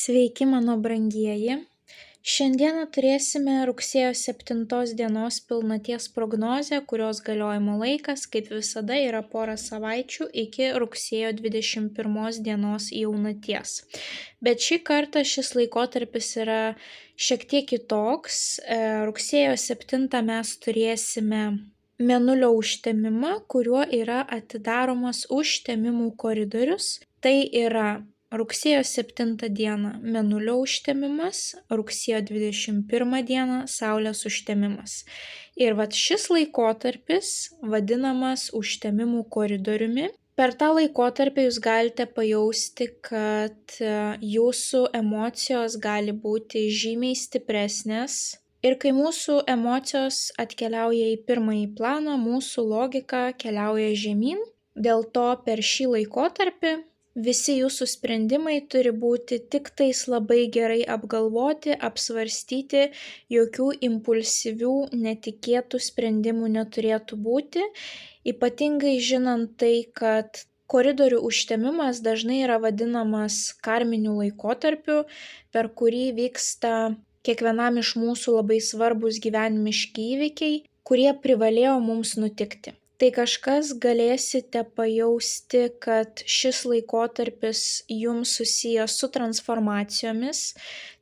Sveiki, mano brangieji. Šiandieną turėsime rugsėjo 7 dienos pilnaties prognozę, kurios galiojimo laikas, kaip visada, yra pora savaičių iki rugsėjo 21 dienos jaunaties. Bet šį kartą šis laikotarpis yra šiek tiek kitoks. Rugsėjo 7 mes turėsime mėnulio užtemimą, kuriuo yra atidaromas užtemimų koridorius. Tai yra rugsėjo 7 dieną mėnulio užtemimas, rugsėjo 21 dieną saulės užtemimas. Ir šis laikotarpis vadinamas užtemimų koridoriumi. Per tą laikotarpį jūs galite pajausti, kad jūsų emocijos gali būti žymiai stipresnės. Ir kai mūsų emocijos atkeliauja į pirmąjį planą, mūsų logika keliauja žemyn. Dėl to per šį laikotarpį visi jūsų sprendimai turi būti tik tais labai gerai apgalvoti, apsvarstyti, jokių impulsyvių, netikėtų sprendimų neturėtų būti. Ypatingai žinant tai, kad koridorių užtemimas dažnai yra vadinamas karminiu laikotarpiu, per kurį vyksta kiekvienam iš mūsų labai svarbus gyvenimiški įvykiai, kurie privalėjo mums nutikti. Tai kažkas galėsite pajausti, kad šis laikotarpis jums susijęs su transformacijomis.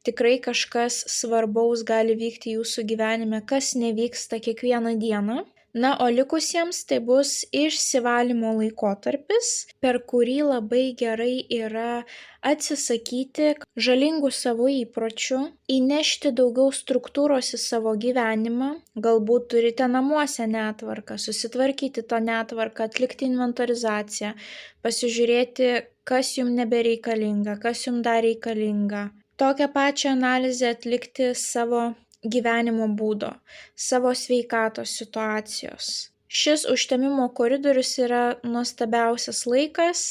Tikrai kažkas svarbaus gali vykti jūsų gyvenime, kas nevyksta kiekvieną dieną. Na, o likusiems tai bus išsivalymo laikotarpis, per kurį labai gerai yra atsisakyti žalingų savo įpročių, įnešti daugiau struktūros į savo gyvenimą. Galbūt turite namuose netvarką, susitvarkyti tą netvarką, atlikti inventorizaciją, pasižiūrėti, kas jums nebereikalinga, kas jums dar reikalinga. Tokią pačią analizę atlikti savo gyvenimo būdo, savo sveikatos situacijos. Šis užtemimo koridorius yra nuostabiausias laikas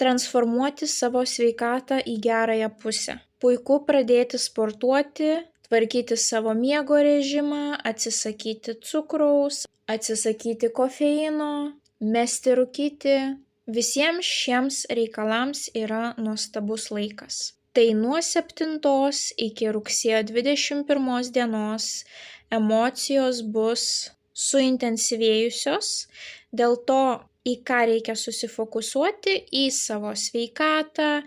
transformuoti savo sveikatą į gerąją pusę. Puiku pradėti sportuoti, tvarkyti savo miego režimą, atsisakyti cukraus, atsisakyti kofeino, mesti rūkyti. Visiems šiems reikalams yra nuostabus laikas. Tai nuo 7 iki rugsėjo 21 dienos emocijos bus suintensyvėjusios, dėl to į ką reikia susifokusuoti, į savo sveikatą,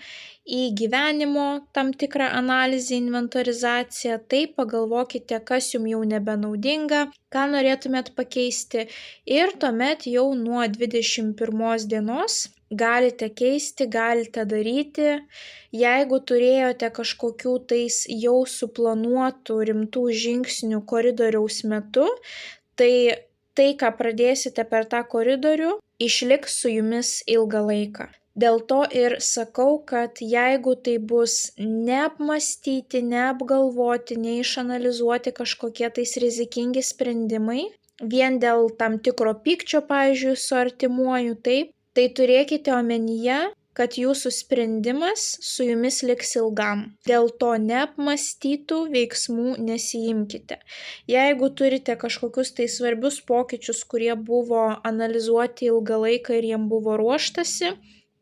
į gyvenimo tam tikrą analizę, inventorizaciją, tai pagalvokite, kas jums jau nebenaudinga, ką norėtumėt pakeisti ir tuomet jau nuo 21 dienos galite keisti, galite daryti. Jeigu turėjote kažkokių tais jau suplanuotų rimtų žingsnių koridoriaus metu, tai, ką pradėsite per tą koridorių, išliks su jumis ilgą laiką. Dėl to ir sakau, kad jeigu tai bus neapmąstyti, neapgalvoti, neišanalizuoti kažkokie tais rizikingi sprendimai, vien dėl tam tikro pykčio, pavyzdžiui, su artimuoju, tai turėkite omenyje, kad jūsų sprendimas su jumis liks ilgam. Dėl to neapmąstytų veiksmų nesiimkite. Jeigu turite kažkokius tai svarbius pokyčius, kurie buvo analizuoti ilgą laiką ir jiem buvo ruoštasi,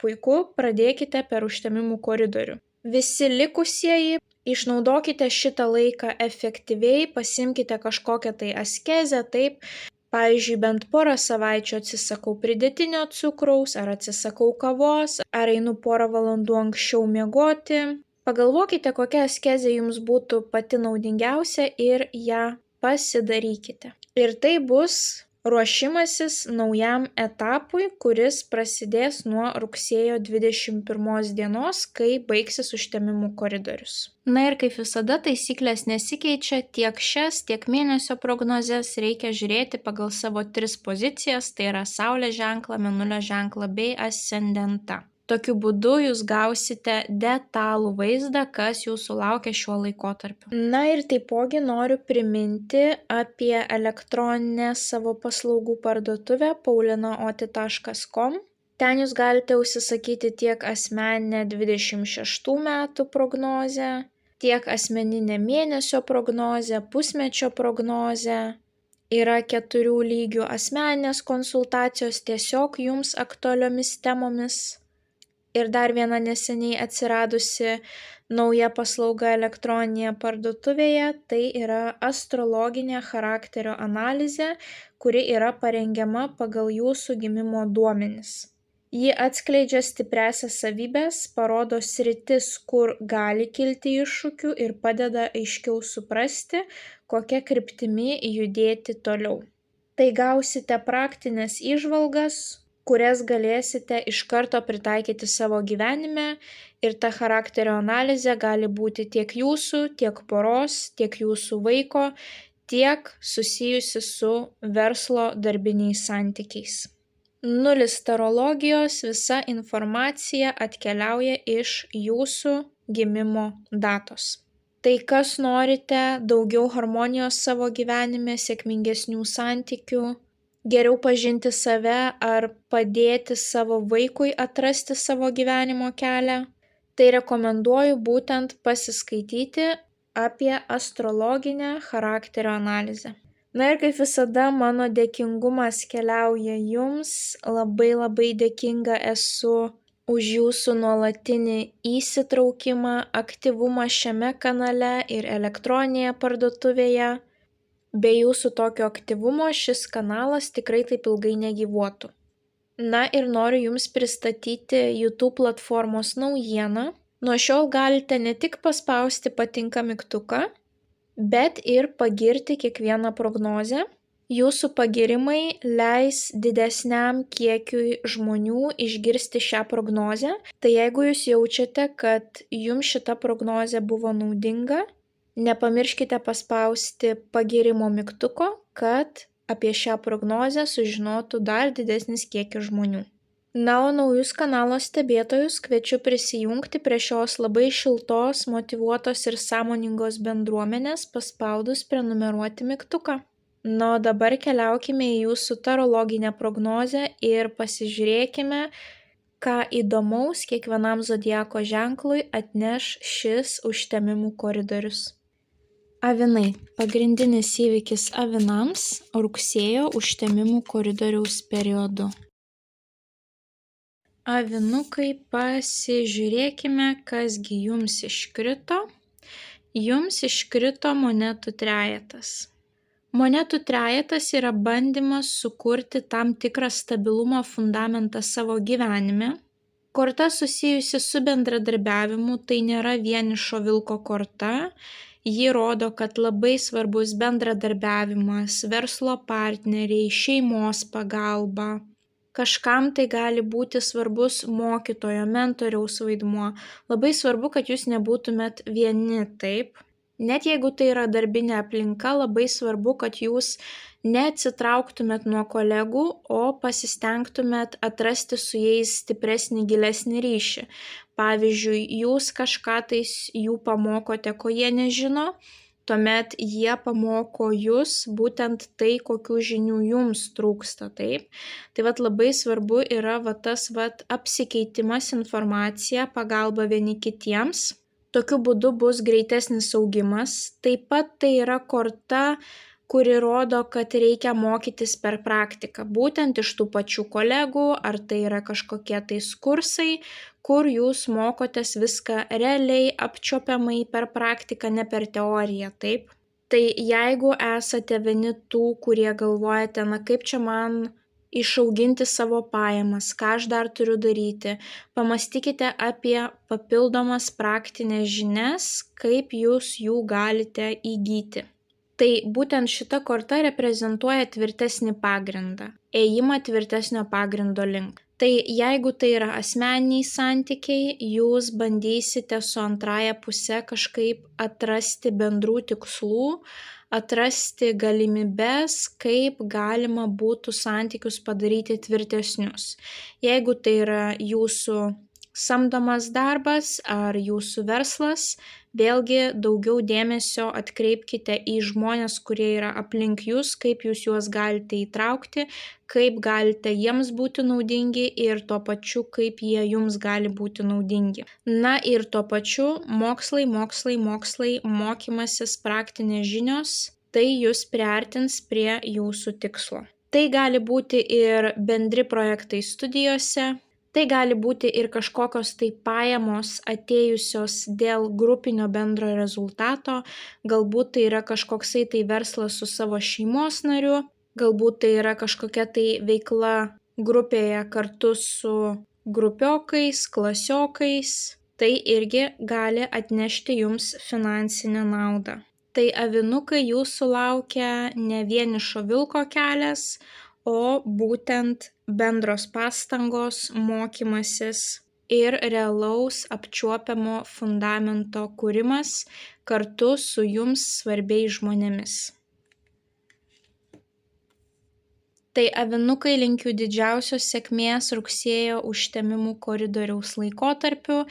puiku, pradėkite per užtemimų koridorių. Visi likusieji, išnaudokite šitą laiką efektyviai, pasimkite kažkokią tai askezę, taip. Pavyzdžiui, bent porą savaičių atsisakau pridėtinio cukraus, ar atsisakau kavos, ar einu porą valandų anksčiau miegoti. Pagalvokite, kokia askezė jums būtų pati naudingiausia ir ją pasidarykite. Ir tai bus ruošimasis naujam etapui, kuris prasidės nuo rugsėjo 21 dienos, kai baigsis užtemimų koridorius. Na ir kaip visada, taisyklės nesikeičia, tiek šias, tiek mėnesio prognozes reikia žiūrėti pagal savo 3 pozicijas, tai yra Saulės ženklą, Mėnulio ženklą bei ascendentą. Tokiu būdu jūs gausite detalų vaizdą, kas jūsų laukia šiuo laikotarpiu. Na ir taipogi noriu priminti apie elektroninę savo paslaugų parduotuvę paulinaoti.com. Ten jūs galite užsisakyti tiek asmeninę 26 metų prognozę, tiek asmeninę mėnesio prognozę, pusmečio prognozę. Yra 4 lygių asmeninės konsultacijos tiesiog jums aktualiomis temomis. Ir dar viena neseniai atsiradusi nauja paslauga elektroninėje parduotuvėje, tai yra astrologinė charakterio analizė, kuri yra parengiama pagal jūsų gimimo duomenis. Ji atskleidžia stipriąsias savybes, parodo sritis, kur gali kilti iššūkių ir padeda aiškiau suprasti, kokia kryptimi judėti toliau. Tai gausite praktinės įžvalgas, kurias galėsite iš karto pritaikyti savo gyvenime ir ta charakterio analizė gali būti tiek jūsų, tiek poros, tiek jūsų vaiko, tiek susijusi su verslo darbiniais santykiais. 0 tarologijos visa informacija atkeliauja iš jūsų gimimo datos. Tai kas norite daugiau harmonijos savo gyvenime, sėkmingesnių santykių, geriau pažinti save ar padėti savo vaikui atrasti savo gyvenimo kelią, tai rekomenduoju būtent pasiskaityti apie astrologinę charakterio analizę. Na ir kaip visada, mano dėkingumas keliauja jums, labai dėkinga esu už jūsų nuolatinį įsitraukimą, aktyvumą šiame kanale ir elektroninėje parduotuvėje. Be jūsų tokio aktyvumo šis kanalas tikrai taip ilgai negyvuotų. Na ir noriu jums pristatyti YouTube platformos naujieną. Nuo šiol galite ne tik paspausti patinka mygtuką, bet ir pagirti kiekvieną prognozę. Jūsų pagirimai leis didesniam kiekiui žmonių išgirsti šią prognozę. Tai jeigu jūs jaučiate, kad jums šita prognozė buvo naudinga, nepamirškite paspausti pagirimo mygtuko, kad apie šią prognozę sužinotų dar didesnis kiekis žmonių. Na, o naujus kanalo stebėtojus kviečiu prisijungti prie šios labai šiltos, motyvuotos ir sąmoningos bendruomenės paspaudus prenumeruoti mygtuką. Na, o dabar keliaukime į jūsų tarologinę prognozę ir pasižiūrėkime, ką įdomaus kiekvienam zodiako ženklui atneš šis užtemimų koridorius. Avinai. Pagrindinis įvykis avinams rugsėjo užtemimų koridoriaus periodu. Avinukai, pasižiūrėkime, kasgi jums iškrito. Jums iškrito monetų trejetas. Monetų trejetas yra bandymas sukurti tam tikrą stabilumo fundamentą savo gyvenime. Korta susijusi su bendradarbiavimu, tai nėra vienišo vilko korta. Ji rodo, kad labai svarbus bendradarbiavimas, verslo partneriai, šeimos pagalba. Kažkam tai gali būti svarbus mokytojo, mentoriaus vaidmuo. Labai svarbu, kad jūs nebūtumėt vieni, taip. Net jeigu tai yra darbinė aplinka, labai svarbu, kad jūs neatsitrauktumėt nuo kolegų, o pasistengtumėt atrasti su jais stipresnį, gilesnį ryšį. Pavyzdžiui, jūs kažką tais jų pamokote, ko jie nežino, tuomet jie pamoko jūs būtent tai, kokių žinių jums trūksta, taip. Tai labai svarbu yra tas apsikeitimas informacija, pagalba vieni kitiems. Tokiu būdu bus greitesnis augimas. Taip pat tai yra korta, kuri rodo, kad reikia mokytis per praktiką. Būtent iš tų pačių kolegų, ar tai yra kažkokie tais kursai, kur jūs mokotės viską realiai, apčiuopiamai per praktiką, ne per teoriją, taip. Tai jeigu esate vieni tų, kurie galvojate, kaip čia man išauginti savo pajamas, ką aš dar turiu daryti, pamastykite apie papildomas praktinės žinias, kaip jūs jų galite įgyti. Tai būtent šita korta reprezentuoja tvirtesnį pagrindą, ėjimą tvirtesnio pagrindo link. Tai jeigu tai yra asmeniniai santykiai, jūs bandysite su antraja puse kažkaip atrasti bendrų tikslų, atrasti galimybes, kaip galima būtų santykius padaryti tvirtesnius. Jeigu tai yra jūsų samdomas darbas ar jūsų verslas, vėlgi daugiau dėmesio atkreipkite į žmones, kurie yra aplink jūs, kaip jūs juos galite įtraukti, kaip galite jiems būti naudingi ir tuo pačiu, kaip jie jums gali būti naudingi. Na ir tuo pačiu mokslai, mokymasis, praktinės žinios, tai jūs priartins prie jūsų tikslo. Tai gali būti ir bendri projektai studijose, Tai gali būti ir kažkokios tai pajamos atėjusios dėl grupinio bendro rezultato, galbūt tai yra kažkoksai tai verslas su savo šeimos nariu, galbūt tai yra kažkokia tai veikla grupėje kartu su grupiokais, klasiokais. Tai irgi gali atnešti jums finansinę naudą. Tai avinukai jūsų laukia ne vienišo vilko kelias, o būtent bendros pastangos, mokymasis ir realaus apčiuopiamo fundamento kūrimas kartu su jums svarbiais žmonėmis. Tai avinukai linkiu didžiausios sėkmės rugsėjo užtemimų koridoriaus laikotarpiu.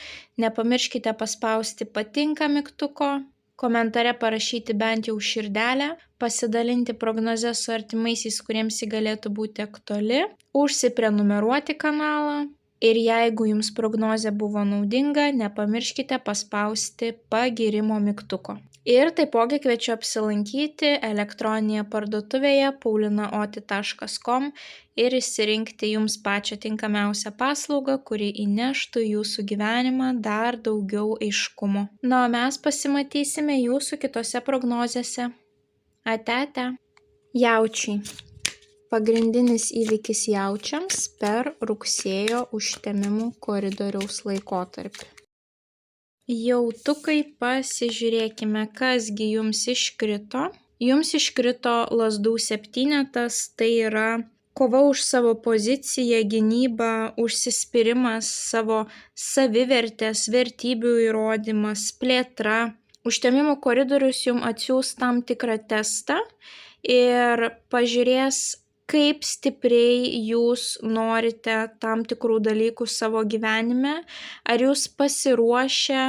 Nepamirškite paspausti patinka mygtuko, komentare parašyti bent jau širdelę, pasidalinti prognozę su artimaisiais, kuriems ji galėtų būti aktuali, užsiprenumeruoti kanalą ir jeigu jums prognozė buvo naudinga, nepamirškite paspausti pagyrimo mygtuko. Ir taipogi kviečiu apsilankyti elektroninėje parduotuvėje paulinaoti.com ir išsirinkti jums pačią tinkamiausią paslaugą, kuri įneštų į jūsų gyvenimą dar daugiau aiškumo. Na, o mes pasimatysime jūsų kitose prognozėse. Ate. Jaučiai. Pagrindinis įvykis jaučiams per rugsėjo užtemimų koridoriaus laikotarpį. Jautukai, pasižiūrėkime, kasgi jums iškrito. Jums iškrito lazdų septynetas, tai yra kova už savo poziciją, gynyba, užsispyrimas, savo savivertės, vertybių įrodymas, plėtra. Užtemimų koridorius jums atsiųs tam tikrą testą ir pažiūrės, kaip stipriai jūs norite tam tikrų dalykų savo gyvenime, ar jūs pasiruošę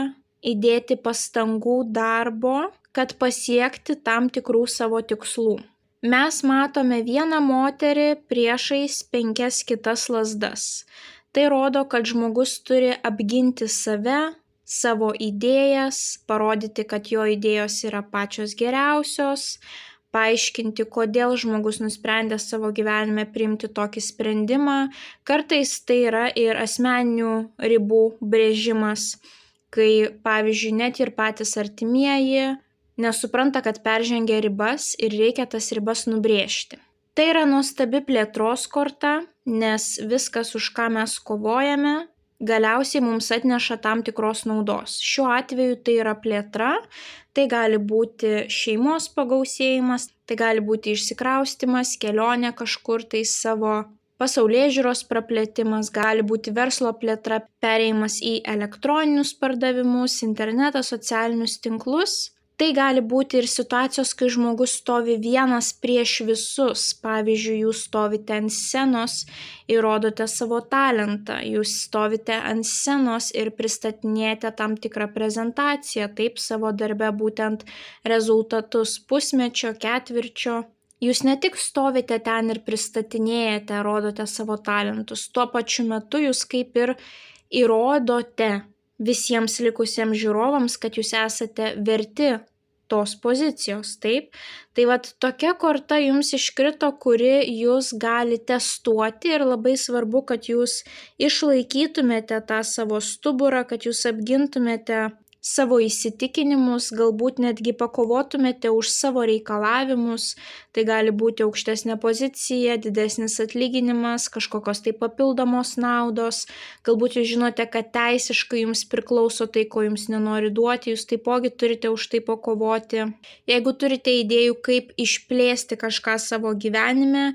įdėti pastangų darbo, kad pasiekti tam tikrų savo tikslų. Mes matome vieną moterį priešais 5 kitas lazdas. Tai rodo, kad žmogus turi apginti save, savo idėjas, parodyti, kad jo idėjos yra pačios geriausios, paaiškinti, kodėl žmogus nusprendė savo gyvenime priimti tokį sprendimą. Kartais tai yra ir asmeninių ribų brėžimas, kai, pavyzdžiui, net ir patys artimieji nesupranta, kad peržengia ribas ir reikia tas ribas nubrėžti. Tai yra nuostabi plėtros korta, nes viskas, už ką mes kovojame, galiausiai mums atneša tam tikros naudos. Šiuo atveju tai yra plėtra, tai gali būti šeimos pagausėjimas, tai gali būti išsikraustymas, kelionė kažkur tai savo pasaulėžiūros praplėtimas, gali būti verslo plėtra, perėjimas į elektroninius pardavimus, internetą, socialinius tinklus. Tai gali būti ir situacijos, kai žmogus stovi vienas prieš visus. Pavyzdžiui, jūs stovite ant scenos ir rodote savo talentą. Jūs stovite ant scenos ir pristatinėjate tam tikrą prezentaciją, taip savo darbe būtent rezultatus pusmečio, ketvirčio. Jūs ne tik stovite ten ir pristatinėjate, rodote savo talentus, tuo pačiu metu jūs kaip ir įrodote visiems likusiems žiūrovams, kad jūs esate verti tos pozicijos, taip? Tai vat tokia korta jums iškrito, kuri jūs gali testuoti ir labai svarbu, kad jūs išlaikytumėte tą savo stuburą, kad jūs apgintumėte savo įsitikinimus, galbūt netgi pakovotumėte už savo reikalavimus, tai gali būti aukštesnė pozicija, didesnis atlyginimas, kažkokios tai papildomos naudos, galbūt jūs žinote, kad teisiškai jums priklauso tai, ko jums nenori duoti, jūs taipogi turite už tai pakovoti. Jeigu turite idėjų, kaip išplėsti kažką savo gyvenime,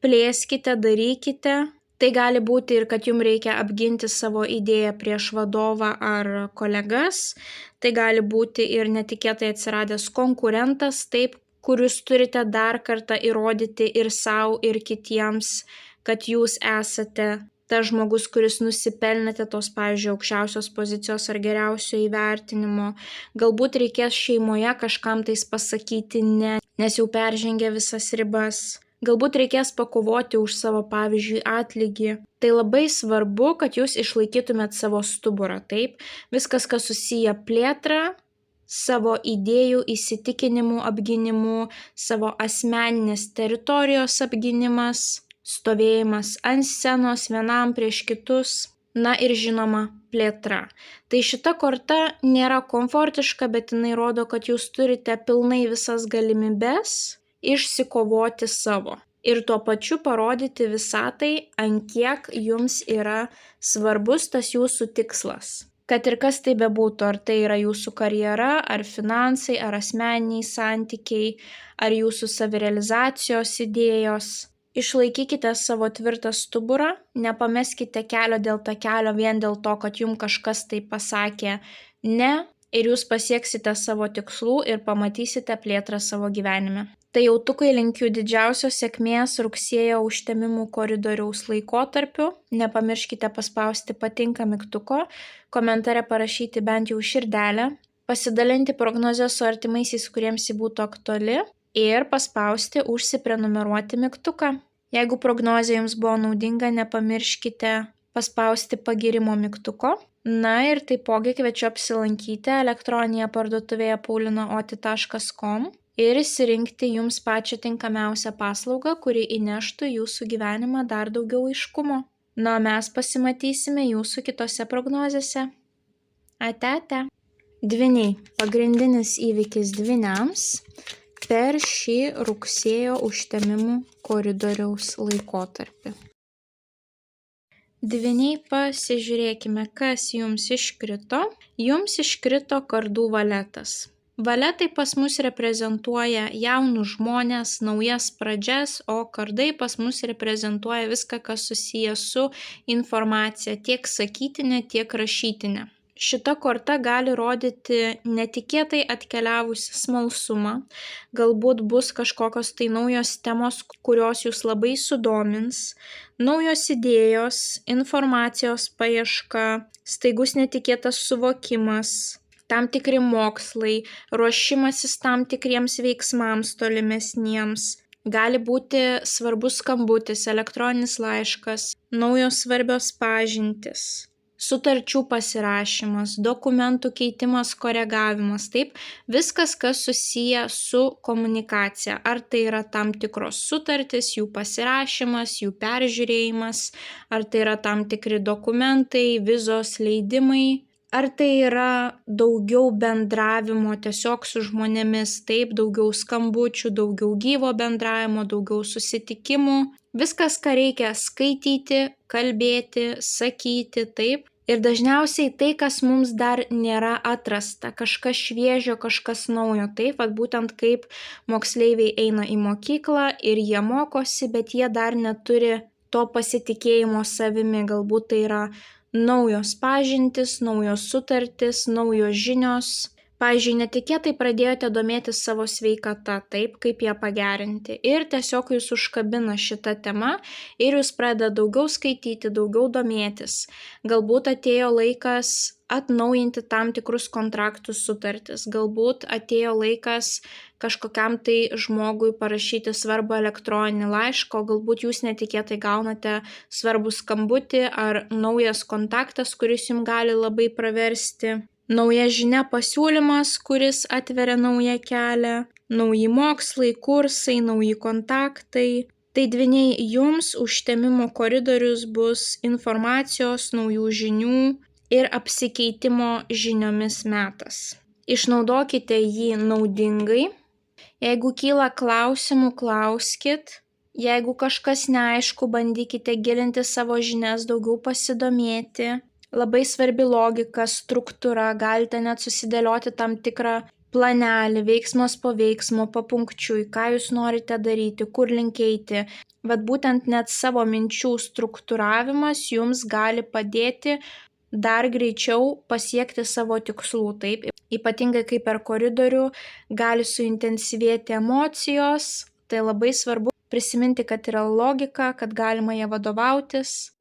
plėskite, darykite. Tai gali būti ir, kad jums reikia apginti savo idėją prieš vadovą ar kolegas. Tai gali būti ir netikėtai atsiradęs konkurentas, taip, kur jūs turite dar kartą įrodyti ir savo, ir kitiems, kad jūs esate tas žmogus, kuris nusipelnėte tos, pavyzdžiui, aukščiausios pozicijos ar geriausio įvertinimo. Galbūt reikės šeimoje kažkam tais pasakyti ne, nes jau peržengė visas ribas. Galbūt reikės pakovoti už savo, pavyzdžiui, atlygį. Tai labai svarbu, kad jūs išlaikytumėt savo stuburą, taip? Viskas, kas susiję plėtrą, savo idėjų, įsitikinimų apginimu, savo asmeninės teritorijos apginimas, stovėjimas ant scenos vienam prieš kitus. Na ir žinoma, plėtra. Tai šita korta nėra komfortiška, bet jinai rodo, kad jūs turite pilnai visas galimybes išsikovoti savo. Ir tuo pačiu parodyti visatai, ant kiek jums yra svarbus tas jūsų tikslas. Kad ir kas tai bebūtų, ar tai yra jūsų karjera, ar finansai, ar asmeniniai santykiai, ar jūsų savirealizacijos idėjos. Išlaikykite savo tvirtą stuburą, nepameskite kelio dėl takelio vien dėl to, kad jums kažkas tai pasakė ne, ir jūs pasieksite savo tikslų ir pamatysite plėtrą savo gyvenime. Tai jautukai linkiu didžiausios sėkmės rugsėjo užtemimų koridoriaus laikotarpiu. Nepamirškite paspausti patinka mygtuko, komentare parašyti bent jau širdelę, pasidalinti prognozę su artimaisiais, kuriems ji būtų aktuali, ir paspausti užsiprenumeruoti mygtuką. Jeigu prognozė jums buvo naudinga, nepamirškite paspausti pagirimo mygtuko. Na ir taipogi kviečiu apsilankyti elektroninėje parduotuvėje paulinaoti.com ir išsirinkti jums pačią tinkamiausią paslaugą, kuri įneštų į jūsų gyvenimą dar daugiau aiškumo. Na, mes pasimatysime jūsų kitose prognozėse. Ate. Dvyniai. Pagrindinis įvykis dvyniams per šį rugsėjo užtemimų koridoriaus laikotarpį. Dvyniai, pasižiūrėkime, kas jums iškrito. Jums iškrito kardų valetas. Valetai pas mus reprezentuoja jaunus žmones, naujas pradžias, o kardai pas mus reprezentuoja viską, kas susijęs su informacija, tiek sakytinė, tiek rašytinė. Šita korta gali rodyti netikėtai atkeliavusi smalsumą, galbūt bus kažkokios tai naujos temos, kurios jūs labai sudomins, naujos idėjos, informacijos paieška, staigus netikėtas suvokimas, tam tikri mokslai, ruošimasis tam tikriems veiksmams tolimesniems. Gali būti svarbus skambutis, elektroninis laiškas, naujos svarbios pažintys, sutarčių pasirašymas, dokumentų keitimas, koregavimas, taip, viskas, kas susiję su komunikacija. Ar tai yra tam tikros sutartys, jų pasirašymas, jų peržiūrėjimas, ar tai yra tam tikri dokumentai, vizos, leidimai. Ar tai yra daugiau bendravimo tiesiog su žmonėmis, taip, daugiau skambučių, daugiau gyvo bendravimo, daugiau susitikimų. Viskas, ką reikia skaityti, kalbėti, sakyti, taip. Ir dažniausiai tai, kas mums dar nėra atrasta, kažkas šviežio, kažkas naujo, taip, vat būtent kaip moksleiviai eina į mokyklą ir jie mokosi, bet jie dar neturi to pasitikėjimo savimi, galbūt tai yra naujos pažintys, naujos sutartys, naujos žinios. Pavyzdžiui, netikėtai pradėjote domėtis savo sveikata, taip, kaip ją pagerinti. Ir tiesiog jūs užkabina šita tema ir jūs pradeda daugiau skaityti, daugiau domėtis. Galbūt atėjo laikas atnaujinti tam tikrus kontraktus, sutartis. Galbūt atėjo laikas kažkokiam tai žmogui parašyti svarbų elektroninį laišką, o galbūt jūs netikėtai gaunate svarbų skambutį ar naujas kontaktas, kuris jums gali labai praversti. Nauja žinia, pasiūlymas, kuris atveria naują kelią, nauji mokslai, kursai, nauji kontaktai. Tai dvyniai, jums užtemimo koridorius bus informacijos, naujų žinių ir apsikeitimo žiniomis metas. Išnaudokite jį naudingai. Jeigu kyla klausimų, klauskit. Jeigu kažkas neaišku, bandykite gilinti savo žinias, daugiau pasidomėti. Labai svarbi logika, struktūra, galite net susidėlioti tam tikrą planelį, veiksmas po veiksmo, papunkčiui, ką jūs norite daryti, kur link eiti. Vat būtent net savo minčių struktūravimas jums gali padėti dar greičiau pasiekti savo tikslų, taip. Ypatingai kai per koridorių gali suintensyvėti emocijos, tai labai svarbu prisiminti, kad yra logika, kad galima ją vadovautis.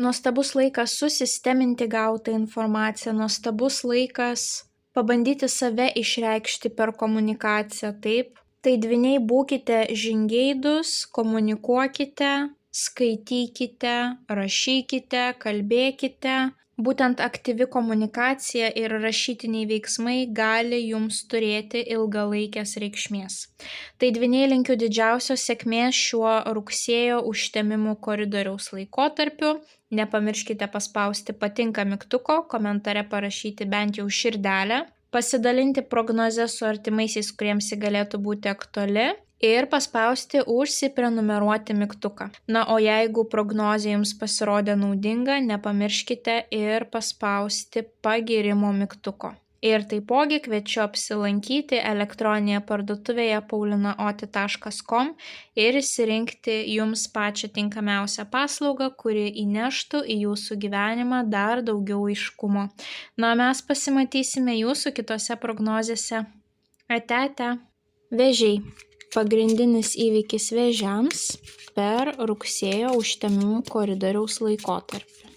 Nuostabus laikas susisteminti gautą informaciją, nuostabus laikas pabandyti save išreikšti per komunikaciją, taip. Tai dvyniai, būkite žingeidūs, komunikuokite, skaitykite, rašykite, kalbėkite. Būtent aktyvi komunikacija ir rašytiniai veiksmai gali jums turėti ilgalaikės reikšmės. Tai dvyniai linkiu didžiausios sėkmės šiuo rugsėjo užtemimų koridoriaus laikotarpiu. Nepamirškite paspausti patinka mygtuko, komentare parašyti bent jau širdelę, pasidalinti prognozę su artimaisiais, kuriems ji galėtų būti aktuali, ir paspausti užsiprenumeruoti mygtuką. Na, o jeigu prognozė jums pasirodė naudinga, nepamirškite ir paspausti pagyrimo mygtuko. Ir taipogi kviečiu apsilankyti elektroninėje parduotuvėje paulinaoti.com ir išsirinkti jums pačią tinkamiausią paslaugą, kuri įneštų į jūsų gyvenimą dar daugiau aiškumo. Na, mes pasimatysime jūsų kitose prognozėse. Ate. Vėžiai. Pagrindinis įvykis vėžiams per rugsėjo užtemimų koridoriaus laikotarpį.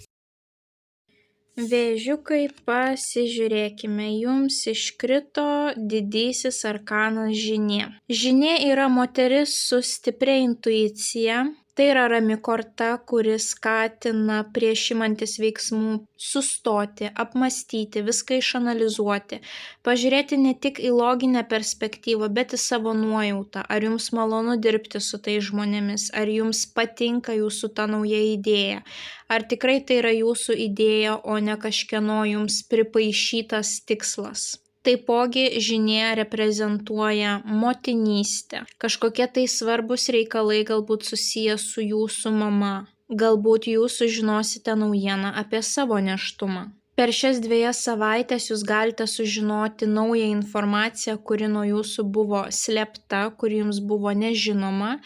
Vėžiukai, pasižiūrėkime, jums iškrito didysis arkanas Žynė. Žynė yra moteris su stipria intuicija. Tai yra rami korta, kuris skatina prieš imantis veiksmų sustoti, apmąstyti, viską išanalizuoti, pažiūrėti ne tik į loginę perspektyvą, bet į savo nuojautą. Ar jums malonu dirbti su tais žmonėmis, ar jums patinka jūsų ta nauja idėja, ar tikrai tai yra jūsų idėja, o ne kažkieno jums pripaišytas tikslas. Taipogi Žynė reprezentuoja motinystę. Kažkokie tai svarbus reikalai galbūt susiję su jūsų mama. Galbūt jūs sužinosite naujieną apie savo nėštumą. Per šias 2 savaitės jūs galite sužinoti naują informaciją, kuri nuo jūsų buvo slėpta, kuri jums buvo nežinoma,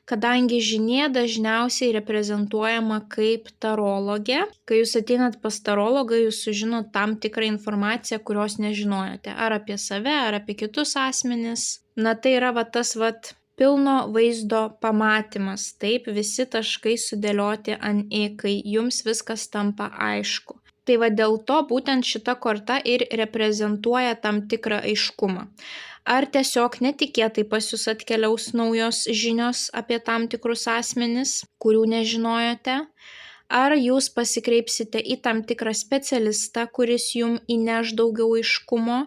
kadangi Žynė dažniausiai reprezentuojama kaip tarologė. Kai jūs ateinat pas tarologą, jūs sužinot tam tikrą informaciją, kurios nežinojote. Ar apie save, ar apie kitus asmenis. Na, tai yra tas pilno vaizdo pamatymas. Taip, visi taškai sudėlioti ant I, kai jums viskas tampa aišku. Tai dėl to būtent šita korta ir reprezentuoja tam tikrą aiškumą. Ar tiesiog netikėtai pas jūs atkeliaus naujos žinios apie tam tikrus asmenis, kurių nežinojote? Ar jūs pasikreipsite į tam tikrą specialistą, kuris jums įneš daugiau aiškumo?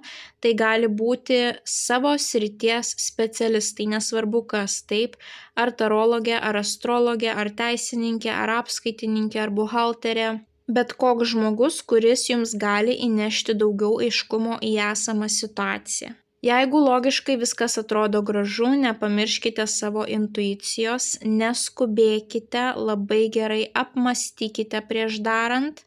Tai gali būti savo srities specialistai, nesvarbu kas, taip, ar tarologė, ar astrologė, ar teisininkė, ar apskaitininkė, ar buhalterė. Bet koks žmogus, kuris jums gali įnešti daugiau aiškumo į esamą situaciją. Jeigu logiškai viskas atrodo gražu, nepamirškite savo intuicijos, neskubėkite, labai gerai apmąstykite prieš darant,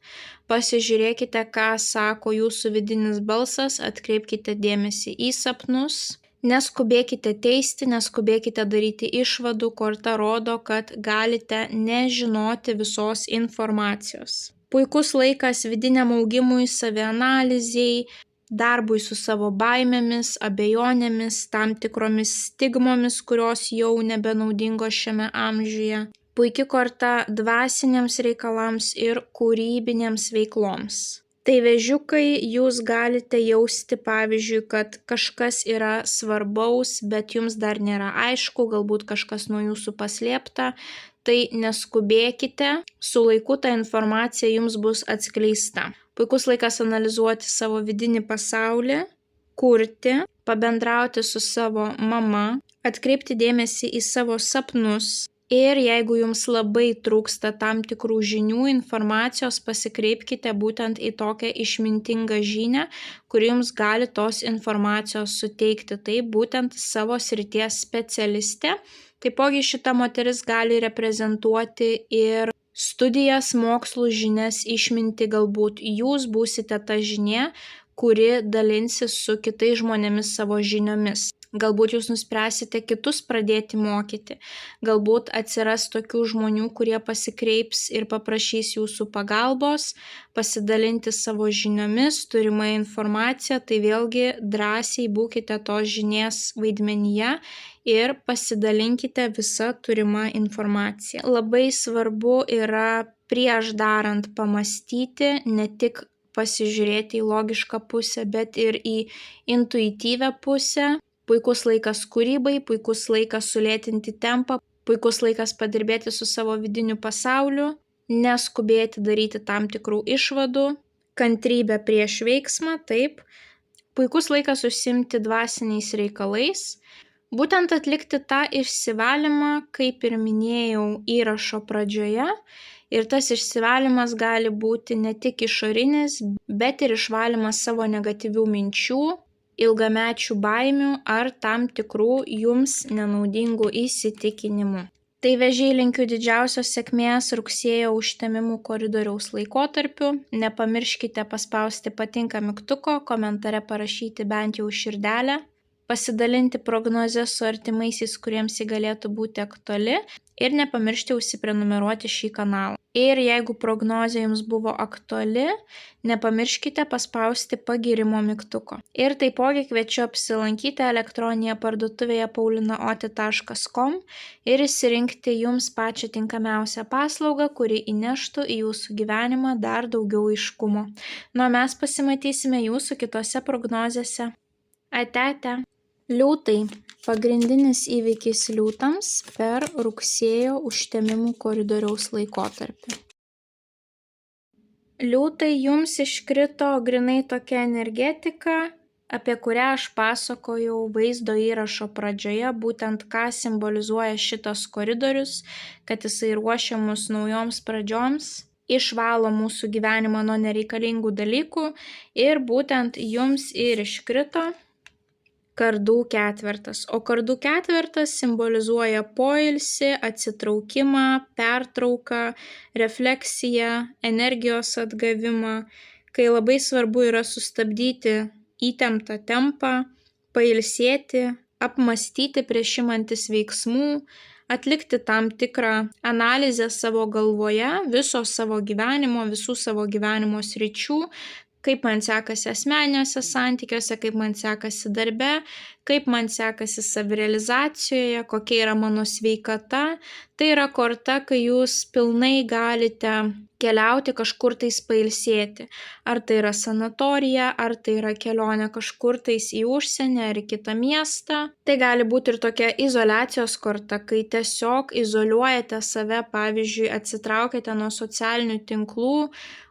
pasižiūrėkite, ką sako jūsų vidinis balsas, atkreipkite dėmesį į sapnus, neskubėkite teisti, neskubėkite daryti išvadų, korta rodo, kad galite nežinoti visos informacijos. Puikus laikas vidiniam augimui, savianalizei, darbui su savo baimėmis, abejonėmis, tam tikromis stigmomis, kurios jau nebenaudingos šiame amžiuje. Puiki korta dvasiniams reikalams ir kūrybinėms veikloms. Tai vėžiukai, jūs galite jausti, pavyzdžiui, kad kažkas yra svarbaus, bet jums dar nėra aišku, galbūt kažkas nuo jūsų paslėpta. Tai neskubėkite, su laiku ta informacija jums bus atskleista. Puikus laikas analizuoti savo vidinį pasaulį, kurti, pabendrauti su savo mama, atkreipti dėmesį į savo sapnus. Ir jeigu jums labai trūksta tam tikrų žinių, informacijos, pasikreipkite būtent į tokią išmintingą žinią, kuri jums gali tos informacijos suteikti. Tai būtent savo srities specialistė. Taipogi šita moteris gali reprezentuoti ir studijas, mokslų žinias, išmintį, galbūt jūs būsite ta žinia, kuri dalinsis su kitais žmonėmis savo žiniomis. Galbūt jūs nuspręsite kitus pradėti mokyti. Galbūt atsiras tokių žmonių, kurie pasikreips ir paprašys jūsų pagalbos, pasidalinti savo žiniomis, turimą informaciją. Tai vėlgi drąsiai būkite tos žinies vaidmenyje ir pasidalinkite visą turimą informaciją. Labai svarbu yra prieš darant pamąstyti, ne tik pasižiūrėti į logišką pusę, bet ir į intuityvę pusę. Puikus laikas kūrybai, puikus laikas sulėtinti tempą, puikus laikas padirbėti su savo vidiniu pasauliu, neskubėti daryti tam tikrų išvadų, kantrybė prieš veiksmą, taip. Puikus laikas užsiimti dvasiniais reikalais. Būtent atlikti tą išsivalymą, kaip ir minėjau įrašo pradžioje. Ir tas išsivalymas gali būti ne tik išorinis, bet ir išvalymas savo negatyvių minčių, ilgamečių baimių ar tam tikrų jums nenaudingų įsitikinimų. Tai Vėžiai, linkiu didžiausios sėkmės rugsėjo užtemimų koridoriaus laikotarpiu. Nepamirškite paspausti patinka mygtuko, komentare parašyti bent jau širdelę, pasidalinti prognozę su artimaisiais, kuriems ji galėtų būti aktuali, ir nepamiršti užsiprenumeruoti šį kanalą. Ir jeigu prognozė jums buvo aktuali, nepamirškite paspausti pagyrimo mygtuko. Ir taipogi kviečiu apsilankyti elektroninėje parduotuvėje paulinaoti.com ir išsirinkti jums pačią tinkamiausią paslaugą, kuri įneštų į jūsų gyvenimą dar daugiau aiškumo. Nu, mes pasimatysime jūsų kitose prognozėse. Ate. Liūtai. Pagrindinis įvykis liūtams per rugsėjo užtemimų koridoriaus laikotarpį. Liūtai, jums iškrito grinai tokia energetika, apie kurią aš pasakojau vaizdo įrašo pradžioje, būtent ką simbolizuoja šitas koridorius, kad jisai ruošia mus naujoms pradžioms, išvalo mūsų gyvenimą nuo nereikalingų dalykų ir būtent jums ir iškrito Kardų ketvertas. O kardų ketvertas simbolizuoja poilsį, atsitraukimą, pertrauką, refleksiją, energijos atgavimą, kai labai svarbu yra sustabdyti įtemptą tempą, pailsėti, apmąstyti prieš imantis veiksmų, atlikti tam tikrą analizę savo galvoje, viso savo gyvenimo, visų savo gyvenimo sričių, kaip man sekasi asmeniniuose santykiuose, kaip man sekasi darbe, kaip man sekasi savirealizacijoje, kokia yra mano sveikata. Tai yra korta, kai jūs pilnai galite keliauti kažkur tais pailsėti. Ar tai yra sanatorija, ar tai yra kelionė kažkur tais į užsienį ar į kitą miestą. Tai gali būti ir tokia izoliacijos korta, kai tiesiog izoliuojate save, pavyzdžiui, atsitraukiate nuo socialinių tinklų,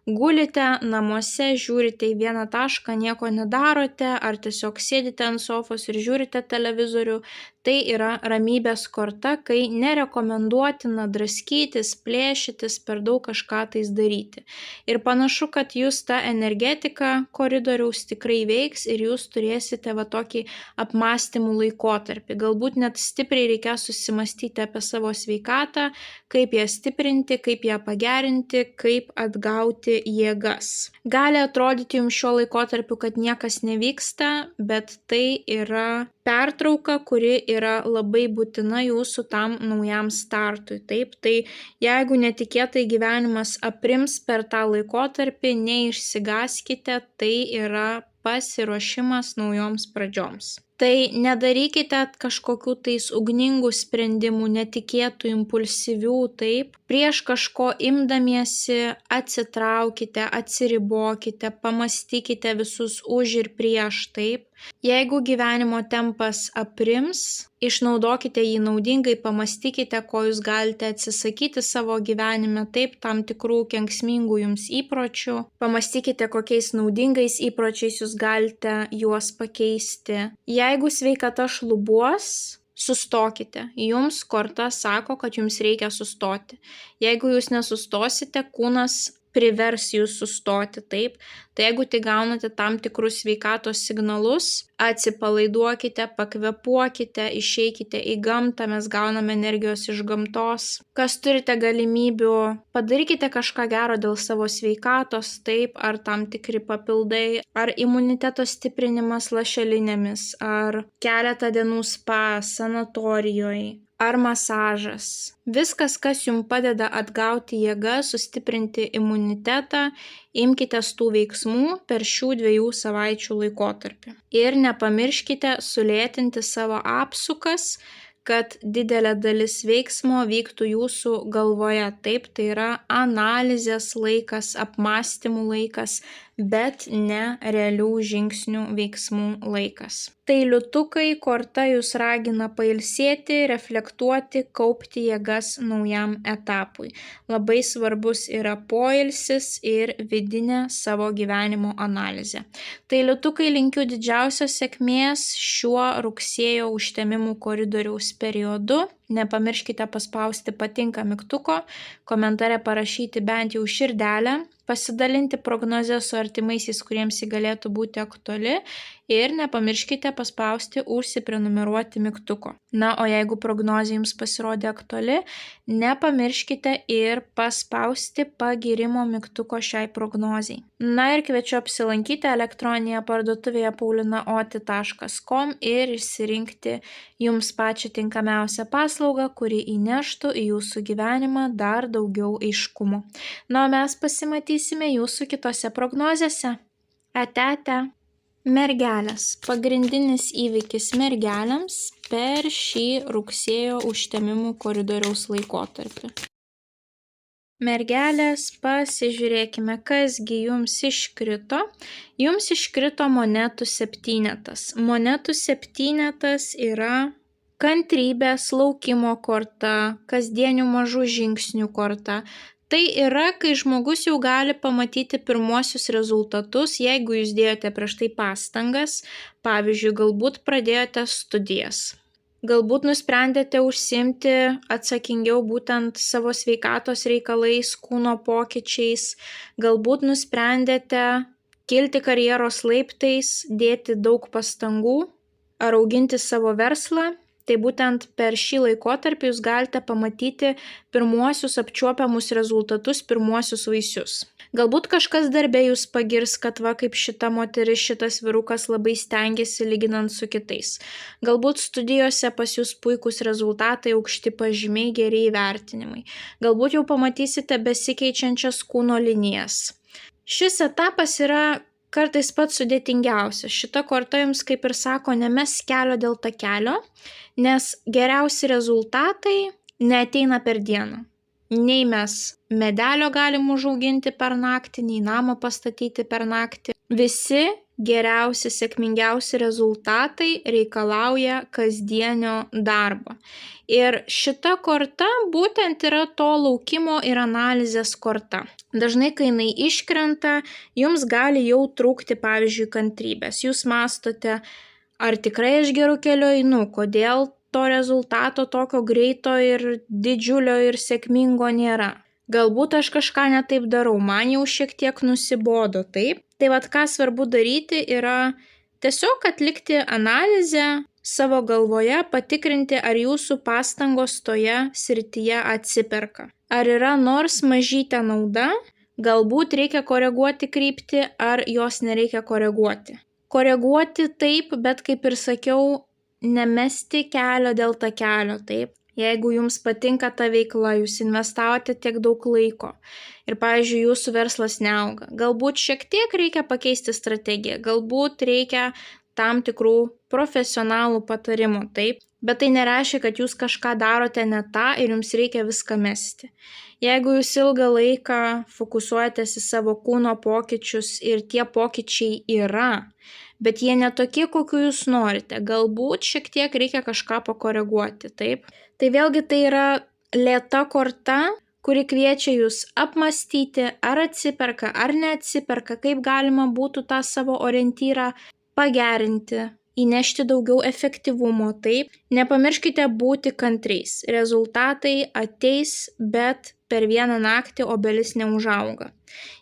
gulite namuose, žiūrite į vieną tašką, nieko nedarote, ar tiesiog sėdite ant sofos ir žiūrite televizorių. Tai yra ramybės korta, kai nerekomenduotina draskytis, plėšytis, per daug kažką tais daryti. Ir panašu, kad jūs tą energetiką koridoriaus tikrai veiks ir jūs turėsite va tokį apmąstymų laikotarpį. Galbūt net stipriai reikės susimastyti apie savo sveikatą, kaip ją stiprinti, kaip ją pagerinti, kaip atgauti jėgas. Gali atrodyti jums šiuo laikotarpiu, kad niekas nevyksta, bet tai yra pertrauka, kuri yra labai būtina jūsų tam naujam startui. Taip, tai jeigu netikėtai gyvenimas aprims per tą laikotarpį, neišsigąskite, tai yra pasiruošimas naujoms pradžioms. Tai nedarykite kažkokių tais ugningų sprendimų, netikėtų, impulsyvių, taip. Prieš kažko imdamiesi atsitraukite, atsiribokite, pamastykite visus už ir prieš, taip. Jeigu gyvenimo tempas aprims, išnaudokite jį naudingai, pamastykite, ko jūs galite atsisakyti savo gyvenime, taip, tam tikrų kenksmingų jums įpročių. Pamastykite, kokiais naudingais įpročiais jūs galite juos pakeisti. Jeigu sveikata šlubuos, sustokite. Jums korta sako, kad jums reikia sustoti. Jeigu jūs nesustosite, kūnas privers jūs sustoti, taip. Tai jeigu tik gaunate tam tikrus sveikatos signalus, atsipalaiduokite, pakvepuokite, išeikite į gamtą, mes gauname energijos iš gamtos. Kas turite galimybių, padarykite kažką gero dėl savo sveikatos, taip, ar tam tikri papildai, ar imuniteto stiprinimas lašelinėmis, ar keletą dienų spa, sanatorijoje, ar masažas. Viskas, kas jums padeda atgauti jėgą, sustiprinti imunitetą, imkitės tų veiksmų per šių 2 savaičių laikotarpį. Ir nepamirškite sulėtinti savo apsukas, kad didelė dalis veiksmo vyktų jūsų galvoje. Taip, tai yra analizės laikas, apmąstymų laikas, bet ne realių žingsnių veiksmų laikas. Tai liūtukai korta jūs ragina pailsėti, reflektuoti, kaupti jėgas naujam etapui. Labai svarbus yra poilsis ir vidinė savo gyvenimo analizė. Tai liūtukai linkiu didžiausios sėkmės šiuo rugsėjo užtemimų koridoriaus periodu. Nepamirškite paspausti patinka mygtuko, komentare parašyti bent jau širdelę, pasidalinti prognozę su artimaisiais, kuriems ji galėtų būti aktuali ir nepamirškite paspausti užsiprenumeruoti mygtuko. Na, o jeigu prognozė jums pasirodė aktuali, nepamirškite ir paspausti pagyrimo mygtuko šiai prognozei. Na ir kviečiu apsilankyti elektroninėje parduotuvėje paulinaoti.com ir išsirinkti jums pačią tinkamiausią paslaugą, kuri įneštų į jūsų gyvenimą dar daugiau aiškumo. Na, o mes pasimatysime jūsų kitose prognozėse. Ate. Mergelės. Pagrindinis įvykis mergelėms per šį rugsėjo užtemimų koridoriaus laikotarpį. Mergelės, pasižiūrėkime, kasgi jums iškrito. Jums iškrito monetų septynetas. Monetų septynetas yra kantrybės, laukimo korta, kasdienių mažų žingsnių korta. Tai yra, kai žmogus jau gali pamatyti pirmuosius rezultatus, jeigu jūs dėjote prieš tai pastangas, pavyzdžiui, galbūt pradėjote studijas. Galbūt nusprendėte užsiimti atsakingiau būtent savo sveikatos reikalais, kūno pokyčiais, galbūt nusprendėte kilti karjeros laiptais, dėti daug pastangų ar auginti savo verslą. Tai būtent per šį laikotarpį jūs galite pamatyti pirmuosius apčiuopiamus rezultatus, pirmuosius vaisius. Galbūt kažkas darbe jūs pagirs, kad va kaip šita moteris, šitas vyrukas labai stengiasi lyginant su kitais. Galbūt studijose pas jūs puikūs rezultatai, aukšti pažymiai, geri įvertinimai. Galbūt jau pamatysite besikeičiančias kūno linijas. Šis etapas yra kartais pats sudėtingiausias. Šita korta jums, kaip ir sako, nemes kelio dėl takelio, nes geriausi rezultatai neateina per dieną. Nei mes medelio galim užauginti per naktį, nei namą pastatyti per naktį. Visi geriausi, sėkmingiausi rezultatai reikalauja kasdienio darbo. Ir šita korta būtent yra to laukimo ir analizės korta. Dažnai, kai jinai iškrenta, jums gali jau trūkti, pavyzdžiui, kantrybės. Jūs mąstote, ar tikrai aš geru keliu einu, kodėl to rezultato tokio greito ir didžiulio ir sėkmingo nėra. Galbūt aš kažką ne taip darau, man jau šiek tiek nusibodo, taip? Tai vat ką svarbu daryti yra tiesiog atlikti analizę savo galvoje, patikrinti, ar jūsų pastangos toje srityje atsiperka. Ar yra nors mažytė nauda, galbūt reikia koreguoti kryptį, ar jos nereikia koreguoti. Koreguoti taip, bet kaip ir sakiau, nemesti kelio dėl takelio, taip. Jeigu jums patinka ta veikla, jūs investavote tiek daug laiko ir, pavyzdžiui, jūsų verslas neauga, galbūt šiek tiek reikia pakeisti strategiją, galbūt reikia tam tikrų profesionalų patarimų, taip, bet tai nereiškia, kad jūs kažką darote ne tą ir jums reikia viską mesti. Jeigu jūs ilgą laiką fokusuojatės į savo kūno pokyčius ir tie pokyčiai yra, bet jie netokie, kokiu jūs norite, galbūt šiek tiek reikia kažką pakoreguoti, taip. Tai vėlgi tai yra lėta korta, kuri kviečia jūs apmąstyti, ar atsiperka, ar neatsiperka, kaip galima būtų tą savo orientyrą pagerinti, įnešti daugiau efektyvumo, taip. Nepamirškite būti kantriais. Rezultatai ateis, bet per vieną naktį obelis neužauga.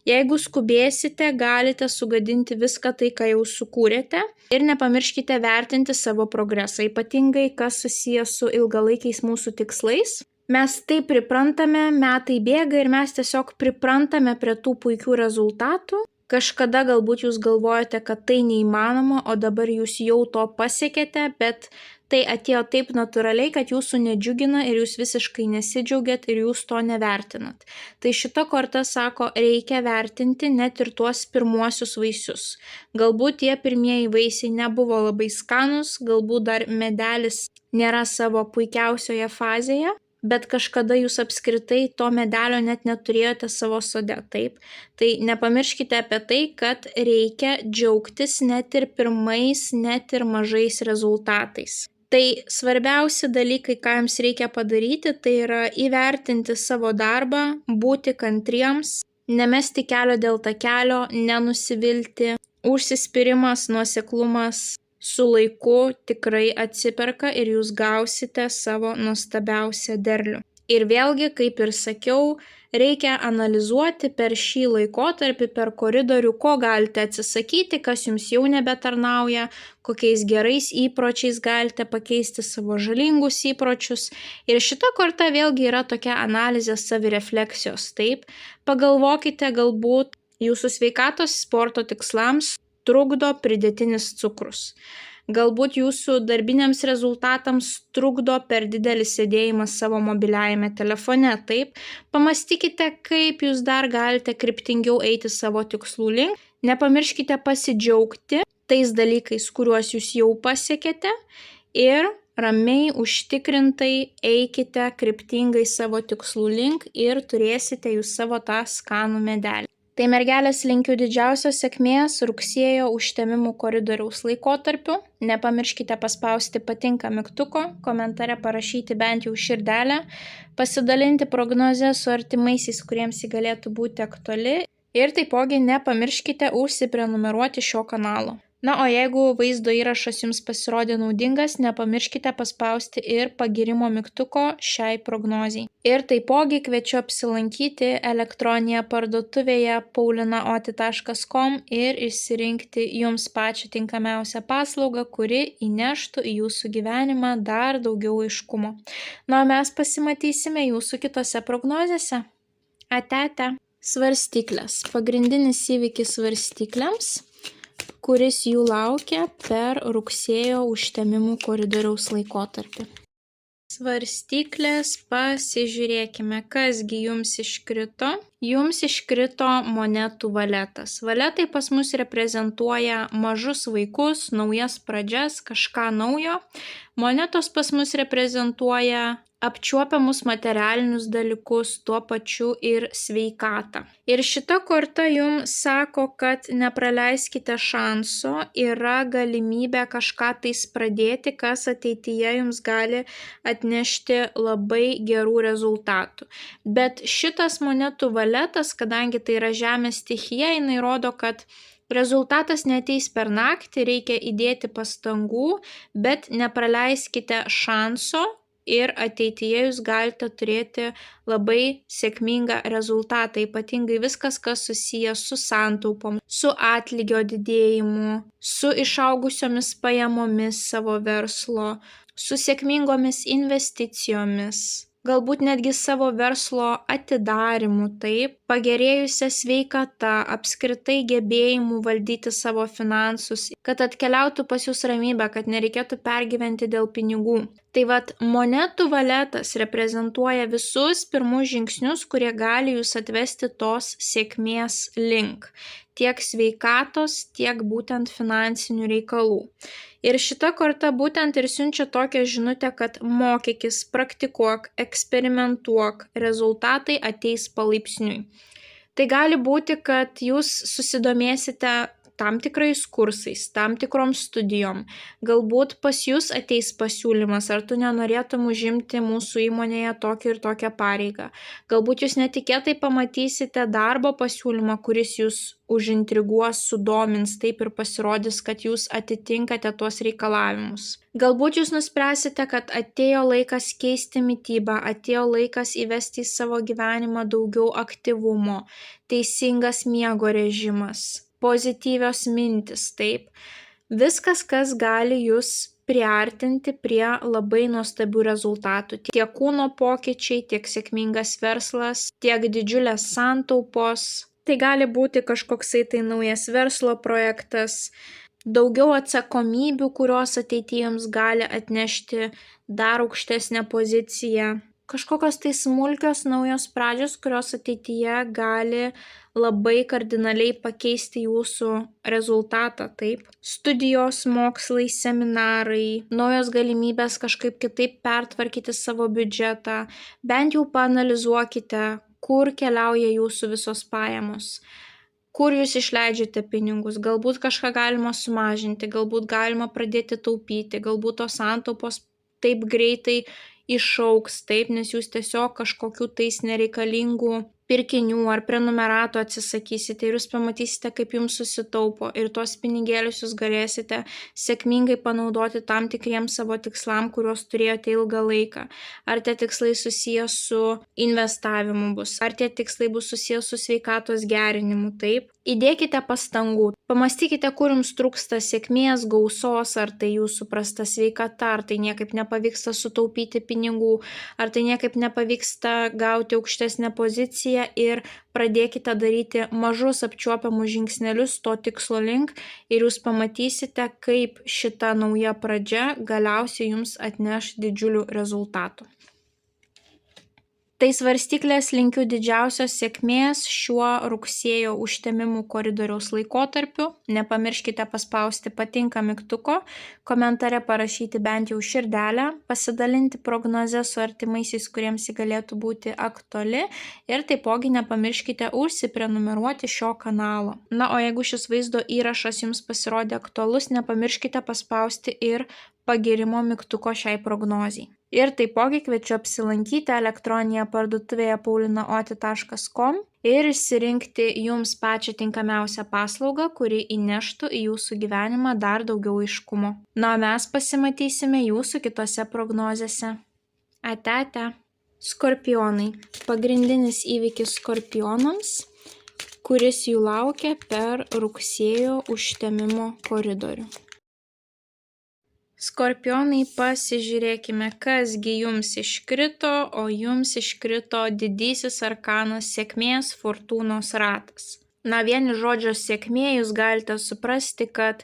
Jeigu skubėsite, galite sugadinti viską tai, ką jau sukūrėte. Ir nepamirškite vertinti savo progresą, ypatingai kas susijęs su ilgalaikiais mūsų tikslais. Mes taip priprantame, metai bėga ir mes tiesiog priprantame prie tų puikių rezultatų. Kažkada galbūt jūs galvojate, kad tai neįmanoma, o dabar jūs jau to pasiekėte, bet tai atėjo taip natūraliai, kad jūsų nedžiugina ir jūs visiškai nesidžiaugiat ir jūs to nevertinat. Tai šita korta sako, reikia vertinti net ir tuos pirmuosius vaisius. Galbūt tie pirmieji vaisiai nebuvo labai skanus, galbūt dar medelis nėra savo puikiausioje fazėje, bet kažkada jūs apskritai to medelio net neturėjote savo sode, taip? Tai nepamirškite apie tai, kad reikia džiaugtis net ir pirmais, net ir mažais rezultatais. Tai svarbiausi dalykai, ką jums reikia padaryti, tai yra įvertinti savo darbą, būti kantriems, nemesti kelio dėl takelio, nenusivilti. Užsispyrimas, nuoseklumas su laiku tikrai atsiperka ir jūs gausite savo nuostabiausią derlių. Ir vėlgi, kaip ir sakiau, reikia analizuoti per šį laikotarpį, per koridorių, ko galite atsisakyti, kas jums jau nebetarnauja, kokiais gerais įpročiais galite pakeisti savo žalingus įpročius. Ir šita korta vėlgi yra tokia analizės savirefleksijos. Taip, pagalvokite, galbūt jūsų sveikatos sporto tikslams trukdo pridėtinis cukrus. Galbūt jūsų darbiniams rezultatams trukdo per didelis sėdėjimas savo mobiliajame telefone. Taip, pamastykite, kaip jūs dar galite kryptingiau eiti savo tikslų link. Nepamirškite pasidžiaugti tais dalykais, kuriuos jūs jau pasiekėte ir ramiai, užtikrintai eikite kryptingai savo tikslų link ir turėsite jūs savo tą skanų medelį. Tai mergelės linkiu didžiausios sėkmės rugsėjo užtemimų koridoriaus laikotarpiu. Nepamirškite paspausti patinka mygtuko, komentare parašyti bent jau širdelę, pasidalinti prognozę su artimaisiais, kuriems ji galėtų būti aktuali. Ir taipogi nepamirškite užsiprenumeruoti šio kanalo. Na, o jeigu vaizdo įrašas jums pasirodė naudingas, nepamirškite paspausti ir pagirimo mygtuko šiai prognozijai. Ir taipogi kviečiu apsilankyti elektroninėje parduotuvėje paulinaoti.com ir išsirinkti jums pačią tinkamiausią paslaugą, kuri įneštų į jūsų gyvenimą dar daugiau aiškumo. Na, o mes pasimatysime jūsų kitose prognozėse. Ate. Svarstyklės. Pagrindinis įvykis svarstyklėms, kuris jų laukia per rugsėjo užtemimų koridoriaus laikotarpį. Svarstyklės, pasižiūrėkime, kasgi jums iškrito. Jums iškrito monetų valetas. Valetai pas mus reprezentuoja mažus vaikus, naujas pradžias, kažką naujo. Monetos pas mus reprezentuoja apčiuopiamus materialinius dalykus, tuo pačiu ir sveikatą. Ir šita korta jums sako, kad nepraleiskite šanso, yra galimybė kažką tais pradėti, kas ateityje jums gali atnešti labai gerų rezultatų. Bet šitas monetų valetas, kadangi tai yra žemės stichija, jinai rodo, kad rezultatas neateis per naktį, reikia įdėti pastangų, bet nepraleiskite šanso. Ir ateityje jūs galite turėti labai sėkmingą rezultatą, ypatingai viskas, kas susijęs su santaupom, su atlygio didėjimu, su išaugusiomis pajamomis savo verslo, su sėkmingomis investicijomis. Galbūt netgi savo verslo atidarimu, taip, pagerėjusią sveikatą, apskritai gebėjimu valdyti savo finansus, kad atkeliautų pas jūs ramybę, kad nereikėtų pergyventi dėl pinigų. Tai vat monetų valetas reprezentuoja visus pirmus žingsnius, kurie gali jūs atvesti tos sėkmės link. Tiek sveikatos, tiek būtent finansinių reikalų. Ir šita korta būtent ir siunčia tokią žinutę, kad mokykis, praktikuok, eksperimentuok, rezultatai ateis palaipsniui. Tai gali būti, kad jūs susidomėsite tam tikrais kursais, tam tikrom studijom. Galbūt pas jūs ateis pasiūlymas, ar tu nenorėtum užimti mūsų įmonėje tokią ir tokią pareigą. Galbūt jūs netikėtai pamatysite darbo pasiūlymą, kuris jūs užintriguos, sudomins, taip ir pasirodys, kad jūs atitinkate tuos reikalavimus. Galbūt jūs nuspręsite, kad atėjo laikas keisti mitybą, atėjo laikas įvesti į savo gyvenimą daugiau aktyvumo, teisingas miego režimas, pozityvios mintis, taip. Viskas, kas gali jūs priartinti prie labai nuostabių rezultatų. Tiek kūno pokyčiai, tiek sėkmingas verslas, tiek didžiulės santaupos. Tai gali būti kažkoksai tai naujas verslo projektas, daugiau atsakomybių, kurios ateityje jums gali atnešti dar aukštesnę poziciją. kažkokios tai smulkios naujos pradžios, kurios ateityje gali labai kardinaliai pakeisti jūsų rezultatą, taip. Studijos, mokslai, seminarai, naujos galimybės kažkaip kitaip pertvarkyti savo biudžetą, bent jau paanalizuokite, kur keliauja jūsų visos pajamos. Kur jūs išleidžiate pinigus, galbūt kažką galima sumažinti, galbūt galima pradėti taupyti, galbūt tos santaupos taip greitai išaugs, taip, nes jūs tiesiog kažkokių tais nereikalingų pirkinių ar prenumeratų atsisakysite ir jūs pamatysite, kaip jums susitaupo ir tuos pinigėlius jūs galėsite sėkmingai panaudoti tam tikriems savo tikslam, kuriuos turėjote ilgą laiką. Ar tie tikslai susijęs su investavimu bus, ar tie tikslai bus susijęs su sveikatos gerinimu, taip. Įdėkite pastangų, pamastykite, kur jums trūksta sėkmės, gausos, ar tai jūsų prasta sveikata, ar tai niekaip nepavyksta sutaupyti pinigų, ar tai niekaip nepavyksta gauti aukštesnę poziciją ir pradėkite daryti mažus apčiuopiamus žingsnelius to tikslo link ir jūs pamatysite, kaip šita nauja pradžia galiausiai jums atneš didžiulių rezultatų. Tai svarstyklės linkiu didžiausios sėkmės šiuo rugsėjo užtemimų koridoriaus laikotarpiu. Nepamirškite paspausti patinka mygtuko, komentare parašyti bent jau širdelę, pasidalinti prognozę su artimaisiais, kuriems ji galėtų būti aktuali ir taipogi nepamirškite užsiprenumeruoti šio kanalo. Na, o jeigu šis vaizdo įrašas jums pasirodė aktualus, nepamirškite paspausti ir pagirimo mygtuko šiai prognozijai. Ir taipogi kviečiu apsilankyti elektroninėje parduotuvėje paulinaoti.com ir išsirinkti jums pačią tinkamiausią paslaugą, kuri įneštų į jūsų gyvenimą dar daugiau aiškumo. Na, o mes pasimatysime jūsų kitose prognozėse. Ate. Skorpionai. Pagrindinis įvykis skorpionams, kuris jų laukia per rugsėjo užtemimo koridorių. Skorpionai, pasižiūrėkime, kasgi jums iškrito, o jums iškrito didysis arkanas sėkmės fortūnos ratas. Na, vien iš žodžio sėkmė jūs galite suprasti, kad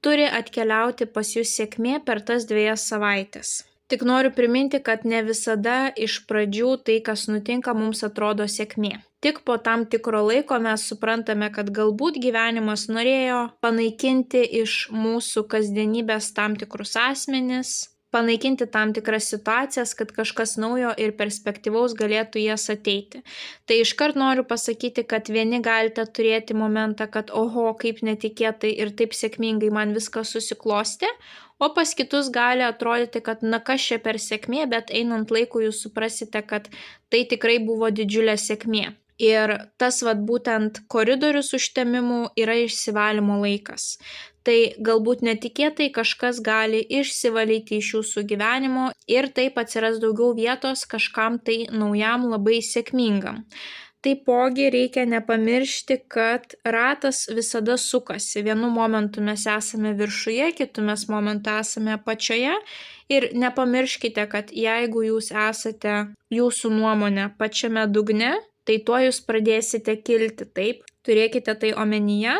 turi atkeliauti pas jūs sėkmė per tas 2 savaites. Tik noriu priminti, kad ne visada iš pradžių tai, kas nutinka, mums atrodo sėkmė. Tik po tam tikro laiko mes suprantame, kad galbūt gyvenimas norėjo panaikinti iš mūsų kasdienybės tam tikrus asmenis, panaikinti tam tikras situacijas, kad kažkas naujo ir perspektyvaus galėtų jas ateiti. Tai iškart noriu pasakyti, kad vieni galite turėti momentą, kad oho, kaip netikėtai ir taip sėkmingai man viskas susiklostė, o pas kitus gali atrodyti, kad na kas čia per sėkmė, bet einant laiku jūs suprasite, kad tai tikrai buvo didžiulė sėkmė. Ir tas būtent koridorius užtemimų yra išsivalymo laikas. Tai galbūt netikėtai kažkas gali išsivalyti iš jūsų gyvenimo ir taip atsiras daugiau vietos kažkam tai naujam labai sėkmingam. Taipogi reikia nepamiršti, kad ratas visada sukasi. Vienu momentu mes esame viršuje, kitu mes momentu esame apačioje. Ir nepamirškite, kad jeigu jūs esate jūsų nuomonė pačiame dugne, tai tuo jūs pradėsite kilti, taip, turėkite tai omenyje.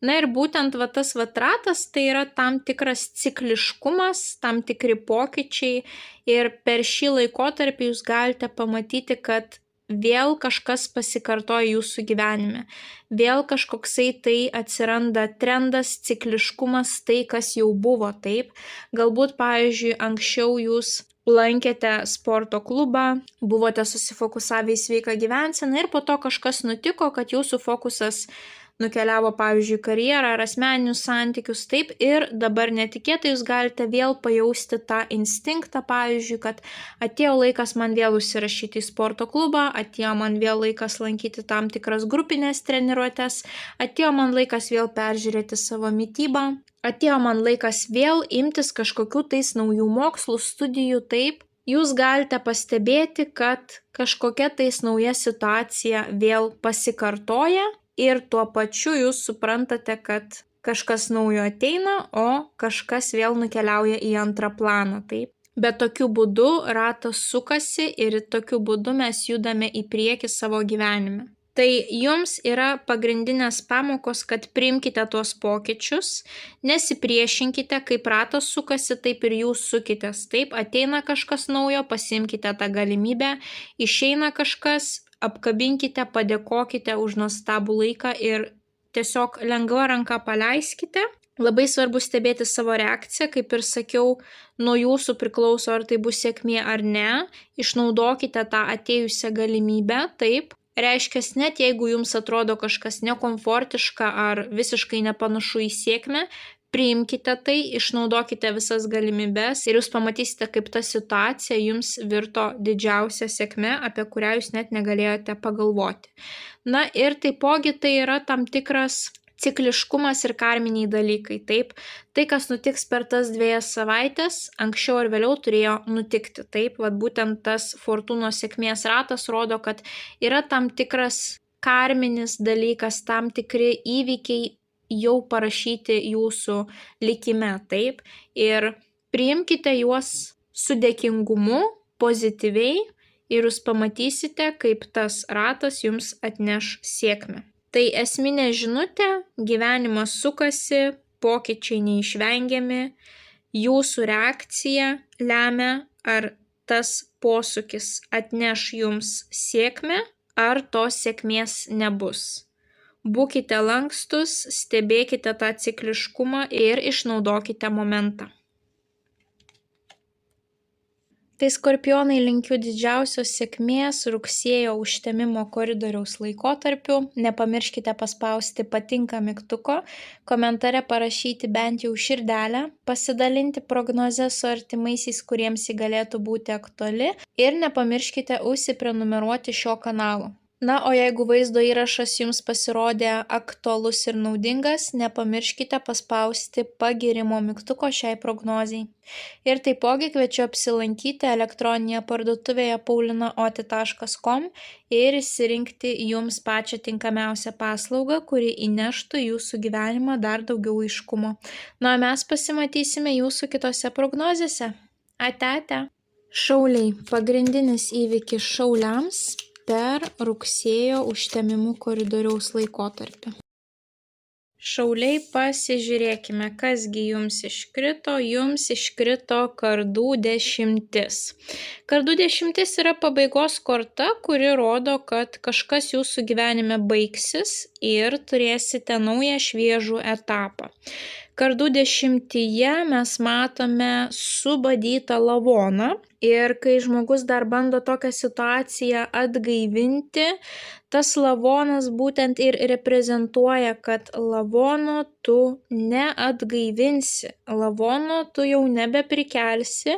Na ir būtent tas ratas tai yra tam tikras cikliškumas, tam tikri pokyčiai ir per šį laikotarpį jūs galite pamatyti, kad vėl kažkas pasikartoja jūsų gyvenime. Vėl kažkoksai tai atsiranda trendas, cikliškumas, tai kas jau buvo, taip. Galbūt, pavyzdžiui, anksčiau jūs lankėte sporto klubą, buvote susifokusavę į sveiką gyvenseną ir po to kažkas nutiko, kad jūsų fokusas nukeliavo, pavyzdžiui, karjerą ar asmeninius santykius, taip, ir dabar netikėtai jūs galite vėl pajausti tą instinktą, pavyzdžiui, kad atėjo laikas man vėl užsirašyti į sporto klubą, atėjo man vėl laikas lankyti tam tikras grupinės treniruotes, atėjo man laikas vėl peržiūrėti savo mitybą, atėjo man laikas vėl imtis kažkokių tais naujų mokslų, studijų, taip. Jūs galite pastebėti, kad kažkokia tais nauja situacija vėl pasikartoja ir tuo pačiu jūs suprantate, kad kažkas naujo ateina, o kažkas vėl nukeliauja į antrą planą, taip. Bet tokiu būdu ratas sukasi ir tokiu būdu mes judame į priekį savo gyvenime. Tai jums yra pagrindinės pamokos, kad priimkite tuos pokyčius, nesipriešinkite, kaip ratas sukasi, taip ir jūs sukitės. Taip, ateina kažkas naujo, pasiimkite tą galimybę, išeina kažkas, apkabinkite, padėkokite už nuostabų laiką ir tiesiog lengva ranka paleiskite. Labai svarbu stebėti savo reakciją, kaip ir sakiau, nuo jūsų priklauso, ar tai bus sėkmė ar ne. Išnaudokite tą atėjusią galimybę, taip. Reiškia, net jeigu jums atrodo kažkas nekomfortiška ar visiškai nepanašu į sėkmę, priimkite tai, išnaudokite visas galimybes ir jūs pamatysite, kaip ta situacija jums virto didžiausia sėkme, apie kurią jūs net negalėjote pagalvoti. Na ir taipogi tai yra tam tikras cikliškumas ir karminiai dalykai, taip. Tai, kas nutiks per tas 2 savaitės, anksčiau ar vėliau turėjo nutikti, taip. Vat būtent tas fortūnos sėkmės ratas rodo, kad yra tam tikras karminis dalykas, tam tikri įvykiai jau parašyti jūsų likime, taip. Ir priimkite juos su dėkingumu, pozityviai ir jūs pamatysite, kaip tas ratas jums atneš sėkmę. Tai esminė žinutė, gyvenimas sukasi, pokyčiai neišvengiami, jūsų reakcija lemia, ar tas posūkis atneš jums sėkmę, ar tos sėkmės nebus. Būkite lankstus, stebėkite tą cikliškumą ir išnaudokite momentą. Tai skorpionai, linkiu didžiausios sėkmės rugsėjo užtemimo koridoriaus laikotarpiu. Nepamirškite paspausti patinka mygtuko, komentare parašyti bent jau širdelę, pasidalinti prognozę su artimaisiais, kuriems ji galėtų būti aktuali ir nepamirškite užsiprenumeruoti šio kanalo. Na, o jeigu vaizdo įrašas jums pasirodė aktualus ir naudingas, nepamirškite paspausti pagirimo mygtuko šiai prognozei. Ir taipogi kviečiu apsilankyti elektroninėje parduotuvėje paulinaoti.com ir išsirinkti jums pačią tinkamiausią paslaugą, kuri įneštų į jūsų gyvenimą dar daugiau aiškumo. Na, mes pasimatysime jūsų kitose prognozėse. Ate. Šauliai, pagrindinis įvykis šauliams per rugsėjo užtemimų koridoriaus laikotarpį. Šauliai, pasižiūrėkime, kasgi jums iškrito. Jums iškrito kardų 10. Kardų 10 yra pabaigos korta, kuri rodo, kad kažkas jūsų gyvenime baigsis ir turėsite naują šviežų etapą. Kardų 10 mes matome subadytą lavoną ir kai žmogus dar bando tokią situaciją atgaivinti, tas lavonas būtent ir reprezentuoja, kad lavono tu neatgaivinsi, lavono tu jau nebeprikelsi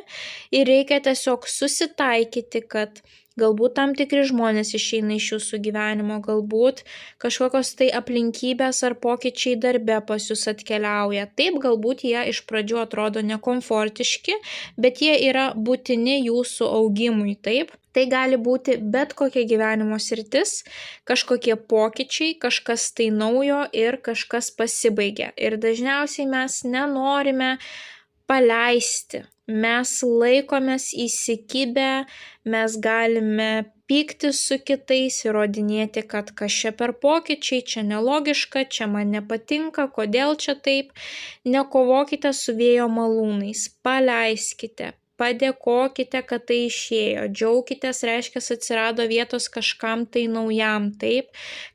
ir reikia tiesiog susitaikyti, kad galbūt tam tikri žmonės išeina iš jūsų gyvenimo, galbūt kažkokios tai aplinkybės ar pokyčiai darbe pas jūs atkeliauja. Taip, galbūt jie iš pradžių atrodo nekomfortiški, bet jie yra būtini jūsų augimui, taip. Tai gali būti bet kokia gyvenimo sritis, kažkokie pokyčiai, kažkas tai naujo ir kažkas pasibaigia. Ir dažniausiai mes nenorime paleisti. Mes laikomės įsikibę, mes galime pykti su kitais, įrodinėti, kad kas čia per pokyčiai, čia nelogiška, čia man nepatinka, kodėl čia taip. Nekovokite su vėjo malūnais, paleiskite. Padėkokite, kad tai išėjo, džiaukitės, reiškia, atsirado vietos kažkam tai naujam, taip,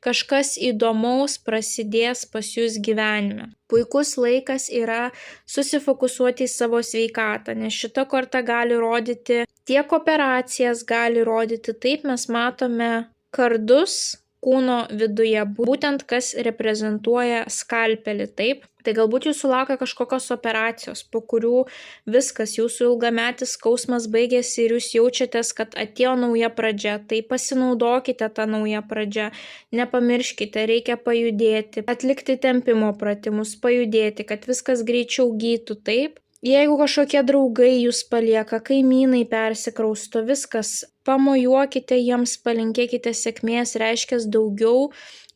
kažkas įdomaus prasidės pas jūs gyvenime. Puikus laikas yra susifokusuoti į savo sveikatą, nes šita korta gali rodyti tiek operacijas, gali rodyti, taip mes matome kardus kūno viduje, būtent kas reprezentuoja skalpelį, taip. Tai galbūt jūsų laukia kažkokios operacijos, po kurių viskas, jūsų ilgametis skausmas baigėsi ir jūs jaučiatės, kad atėjo nauja pradžia, tai pasinaudokite tą naują pradžią, nepamirškite, reikia pajudėti, atlikti tempimo pratimus, pajudėti, kad viskas greičiau gytų, taip. Jeigu kažkokie draugai jūs palieka, kaimynai persikrausto, viskas, pamojuokite jiems, palinkėkite sėkmės, reiškia daugiau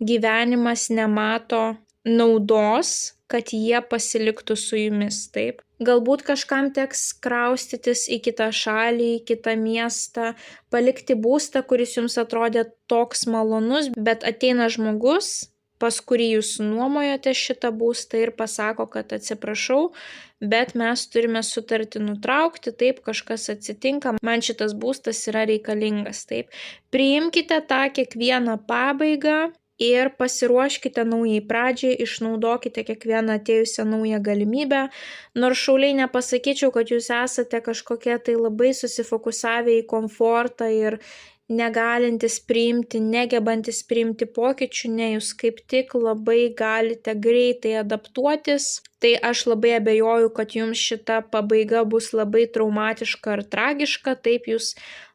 gyvenimas nemato naudos, kad jie pasiliktų su jumis, taip. Galbūt kažkam teks kraustytis į kitą šalį, į kitą miestą, palikti būstą, kuris jums atrodė toks malonus, bet ateina žmogus, pas kurį jūs nuomojote šitą būstą ir pasako, kad atsiprašau, bet mes turime sutartį nutraukti, taip kažkas atsitinka, man šitas būstas yra reikalingas, taip. Priimkite tą kiekvieną pabaigą ir pasiruoškite naujai pradžiai, išnaudokite kiekvieną atėjusią naują galimybę. Nors šauliai nepasakyčiau, kad jūs esate kažkokie tai labai susifokusavę į komfortą ir negalintis priimti, negebantis priimti pokyčių, ne, jūs kaip tik labai galite greitai adaptuotis. Tai aš labai abejoju, kad jums šita pabaiga bus labai traumatiška ar tragiška, taip jūs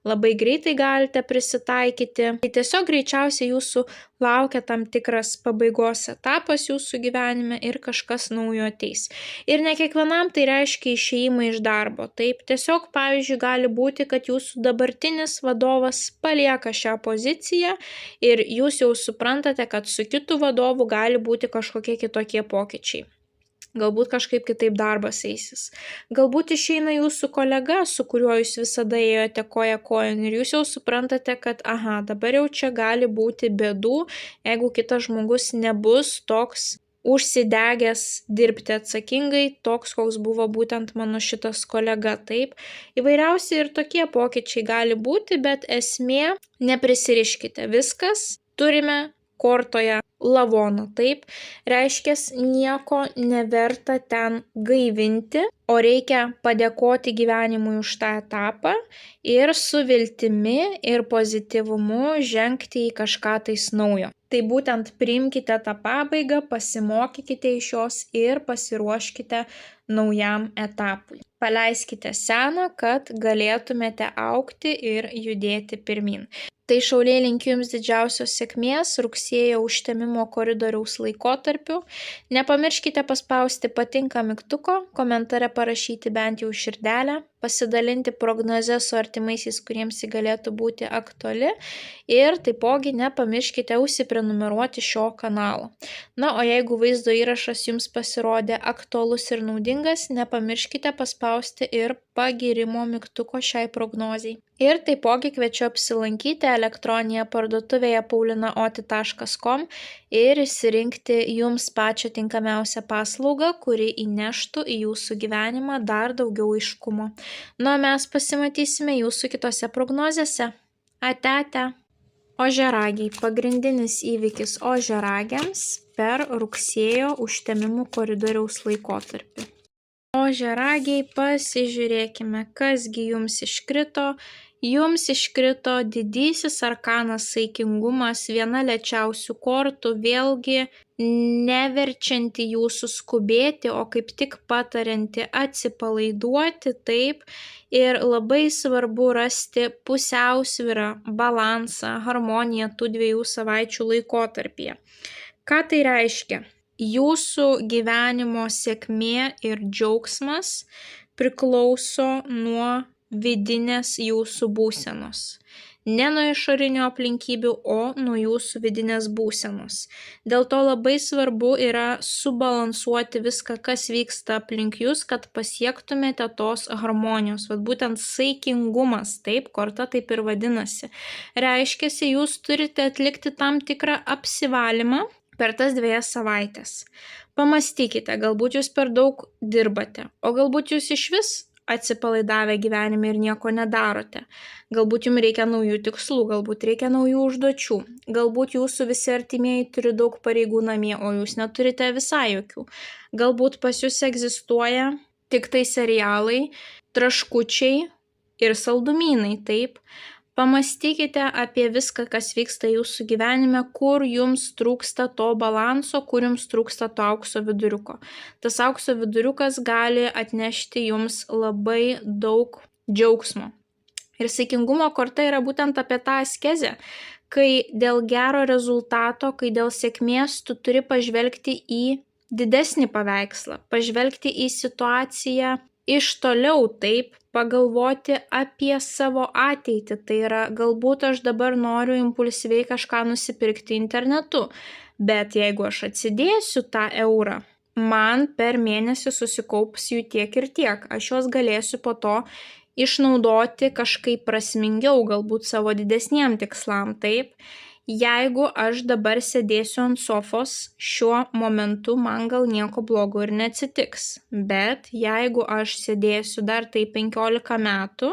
labai greitai galite prisitaikyti. Tai tiesiog greičiausiai jūsų laukia tam tikras pabaigos etapas jūsų gyvenime ir kažkas naujo ateis. Ir ne kiekvienam tai reiškia išėjimą iš darbo. Taip, tiesiog pavyzdžiui gali būti, kad jūsų dabartinis vadovas palieka šią poziciją ir jūs jau suprantate, kad su kitu vadovu gali būti kažkokie kitokie pokyčiai. Galbūt kažkaip kitaip darbas eisis. Galbūt išeina jūsų kolega, su kuriuo jūs visada ėjote koja kojon ir jūs jau suprantate, kad dabar jau čia gali būti bėdų, jeigu kitas žmogus nebus toks užsidegęs dirbti atsakingai, toks, koks buvo būtent mano šitas kolega. Taip, įvairiausi ir tokie pokyčiai gali būti, bet esmė, neprisiriškite, viskas, turime kortoje lavoną, taip, reiškia nieko neverta ten gaivinti, o reikia padėkoti gyvenimui už tą etapą ir su viltimi ir pozityvumu žengti į kažką tais naujo. Tai būtent priimkite tą pabaigą, pasimokykite iš jos ir pasiruoškite naujam etapui. Paleiskite seną, kad galėtumėte augti ir judėti pirmin. Tai šauliai linkiu jums didžiausios sėkmės rugsėjo užtemimo koridoriaus laikotarpiu. Nepamirškite paspausti patinka mygtuko, komentare parašyti bent jau širdelę, pasidalinti prognozę su artimaisiais, kuriems ji galėtų būti aktuali ir taipogi nepamirškite užsiprenumeruoti šio kanalo. Na, o jeigu vaizdo įrašas jums pasirodė aktualus ir naudingas, nepamirškite paspausti ir pagyrimo mygtuko šiai prognozei. Ir taipogi kviečiu apsilankyti elektroninėje parduotuvėje paulinaoti.com ir išsirinkti jums pačią tinkamiausią paslaugą, kuri įneštų į jūsų gyvenimą dar daugiau aiškumo. Na, mes pasimatysime jūsų kitose prognozėse. Ate. Ožiaragiai. Pagrindinis įvykis ožiaragiams per rugsėjo užtemimų koridoriaus laikotarpį. Ožiaragiai, pasižiūrėkime, kasgi jums iškrito. Jums iškrito didysis arkanas saikingumas, viena lėčiausių kortų, vėlgi neverčianti jūsų skubėti, o kaip tik patarianti atsipalaiduoti, taip, ir labai svarbu rasti pusiausvyrą, balansą, harmoniją tų 2 savaičių laikotarpyje. Ką tai reiškia? Jūsų gyvenimo sėkmė ir džiaugsmas priklauso nuo vidinės jūsų būsenos. Ne nuo išorinių aplinkybių, o nuo jūsų vidinės būsenos. Dėl to labai svarbu yra subalansuoti viską, kas vyksta aplink jūs, kad pasiektumėte tos harmonijos. Vat būtent saikingumas, taip, korta taip ir vadinasi. Reiškia, jūs turite atlikti tam tikrą apsivalymą per tas 2 savaitės. Pamastykite, galbūt jūs per daug dirbate, o galbūt jūs iš vis atsipalaidavę gyvenime ir nieko nedarote. Galbūt jums reikia naujų tikslų, galbūt reikia naujų užduočių, galbūt jūsų visi artimieji turi daug pareigų namie, o jūs neturite visai jokių. Galbūt pas jūs egzistuoja tik tai serialai, traškučiai ir saldumynai, taip. Pamastykite apie viską, kas vyksta jūsų gyvenime, kur jums trūksta to balanso, kur jums trūksta to aukso viduriuko. Tas aukso viduriukas gali atnešti jums labai daug džiaugsmo. Ir saikingumo korta yra būtent apie tą askezę, kai dėl gero rezultato, kai dėl sėkmės tu turi pažvelgti į didesnį paveikslą, pažvelgti į situaciją iš toliau, taip, pagalvoti apie savo ateitį. Tai yra, galbūt aš dabar noriu impulsyviai kažką nusipirkti internetu, bet jeigu aš atsidėsiu tą eurą, man per mėnesį susikaups jų tiek ir tiek. Aš juos galėsiu po to išnaudoti kažkaip prasmingiau, galbūt savo didesniem tikslam, taip. Jeigu aš dabar sėdėsiu ant sofos, šiuo momentu man gal nieko blogo ir neatsitiks. Bet jeigu aš sėdėsiu dar tai 15 metų,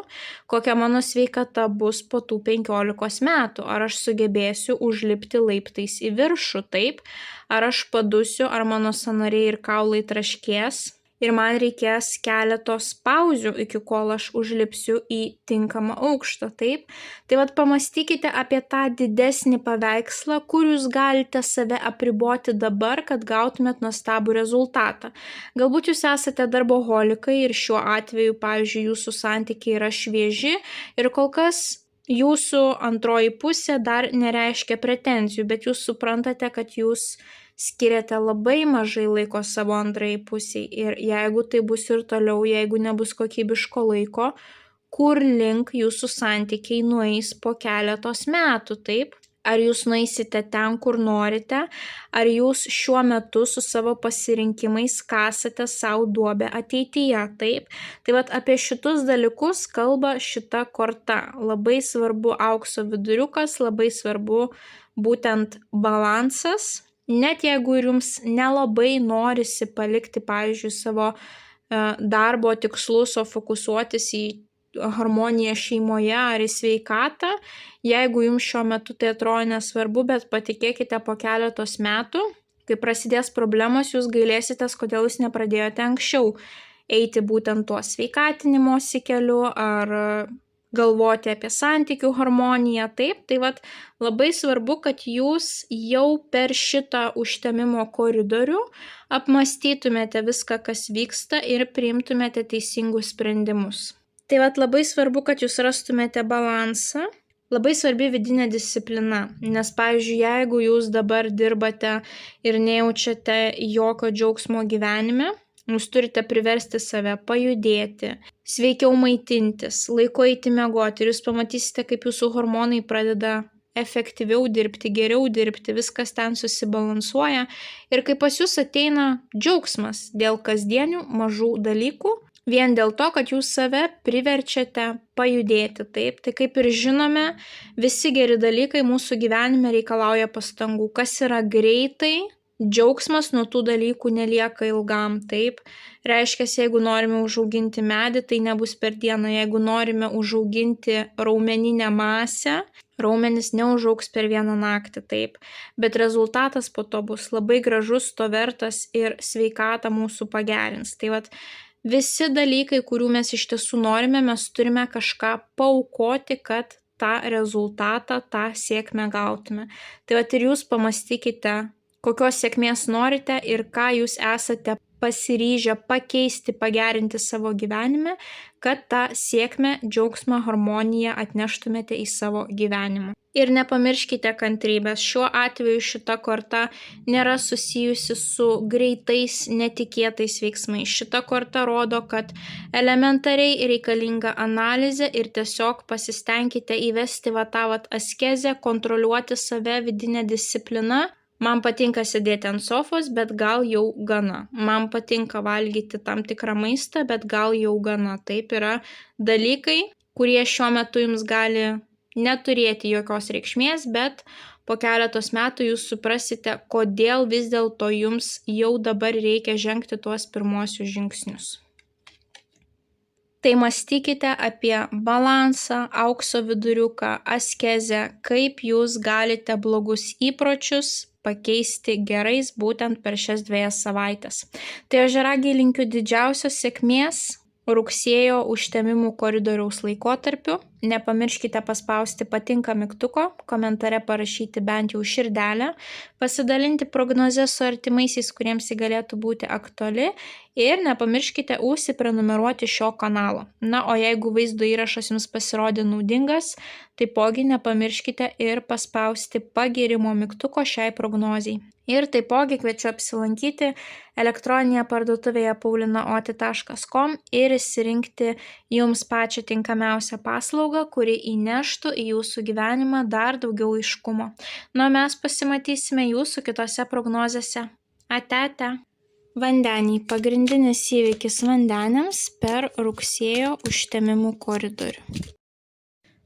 kokia mano sveikata bus po tų 15 metų? Ar aš sugebėsiu užlipti laiptais į viršų, taip? Ar aš padusiu, ar mano sąnariai ir kaulai traškės? Ir man reikės keletos pauzių, iki kol aš užlipsiu į tinkamą aukštą, taip? Tai pamastykite apie tą didesnį paveikslą, kur jūs galite save apriboti dabar, kad gautumėt nuostabų rezultatą. Galbūt jūs esate darboholikai ir šiuo atveju, pavyzdžiui, jūsų santykiai yra švieži ir kol kas jūsų antroji pusė dar nereiškia pretenzijų, bet jūs suprantate, kad jūs skiriate labai mažai laiko savo antrai pusiai ir jeigu tai bus ir toliau, jeigu nebus kokybiško laiko, kur link jūsų santykiai nueis po keletos metų, taip? Ar jūs nueisite ten, kur norite, ar jūs šiuo metu su savo pasirinkimais kasate savo duobę ateityje, taip? Tai apie šitus dalykus kalba šita korta. Labai svarbu aukso viduriukas, labai svarbu būtent balansas. Net jeigu ir jums nelabai norisi palikti, pavyzdžiui, savo darbo tikslus, o fokusuotis į harmoniją šeimoje ar į sveikatą, jeigu jums šiuo metu tai atrodo nesvarbu, bet patikėkite po keletos metų, kai prasidės problemos, jūs gailėsitės, kodėl jūs nepradėjote anksčiau eiti būtent tuo sveikatinimosi keliu ar galvoti apie santykių harmoniją, taip, tai labai svarbu, kad jūs jau per šitą užtemimo koridorių apmąstytumėte viską, kas vyksta ir priimtumėte teisingus sprendimus. Tai labai svarbu, kad jūs rastumėte balansą, labai svarbi vidinė disciplina, nes, pavyzdžiui, jeigu jūs dabar dirbate ir nejaučiate jokio džiaugsmo gyvenime, jūs turite priversti save pajudėti, sveikiau maitintis, laiku eiti miegoti ir jūs pamatysite, kaip jūsų hormonai pradeda efektyviau dirbti, geriau dirbti, viskas ten susibalansuoja ir kai pas jūs ateina džiaugsmas dėl kasdienių mažų dalykų, vien dėl to, kad jūs save priverčiate pajudėti, taip. Tai kaip ir žinome, visi geri dalykai mūsų gyvenime reikalauja pastangų. Kas yra greitai, džiaugsmas nuo tų dalykų nelieka ilgam, taip. Reiškia, jeigu norime užauginti medį, tai nebus per dieną. Jeigu norime užauginti raumeninę masę, raumenis neužaugs per vieną naktį, taip. Bet rezultatas po to bus labai gražus, to vertas ir sveikatą mūsų pagerins. Tai visi dalykai, kurių mes iš tiesų norime, mes turime kažką paaukoti, kad tą rezultatą, tą sėkmę gautume. Tai ir jūs pamastykite, kokios sėkmės norite ir ką jūs esate pasiryžę pakeisti, pagerinti savo gyvenime, kad tą sėkmę, džiaugsmą, harmoniją atneštumėte į savo gyvenimą. Ir nepamirškite kantrybės. Šiuo atveju šita korta nėra susijusi su greitais, netikėtais veiksmais. Šita korta rodo, kad elementariai reikalinga analizė ir tiesiog pasistengkite įvesti tą askezę, kontroliuoti save, vidinę discipliną. Man patinka sėdėti ant sofos, bet gal jau gana. Man patinka valgyti tam tikrą maistą, bet gal jau gana. Taip yra dalykai, kurie šiuo metu jums gali neturėti jokios reikšmės, bet po keletos metų jūs suprasite, kodėl vis dėlto jums jau dabar reikia žengti tuos pirmuosius žingsnius. Tai mąstykite apie balansą, aukso viduriuką, askezę, kaip jūs galite blogus įpročius pakeisti gerais būtent per šias 2 savaitės. Tai ožiaragiai linkiu didžiausios sėkmės rugsėjo užtemimų koridoriaus laikotarpiu. Nepamirškite paspausti patinka mygtuko, komentare parašyti bent jau širdelę, pasidalinti prognozes su artimaisiais, kuriems ji galėtų būti aktuali ir nepamirškite užsiprenumeruoti šio kanalo. Na, o jeigu vaizdo įrašas jums pasirodė naudingas, taipogi nepamirškite ir paspausti pagyrimo mygtuko šiai prognozijai. Ir taipogi kviečiu apsilankyti elektroninėje parduotuvėje paulinaoti.com ir išsirinkti jums pačią tinkamiausią paslaugą, kuri įneštų į jūsų gyvenimą dar daugiau aiškumo. Na, mes pasimatysime jūsų kitose prognozėse. Ate. Vandeniai – pagrindinis įvykis vandeniams per rugsėjo užtemimų koridorių.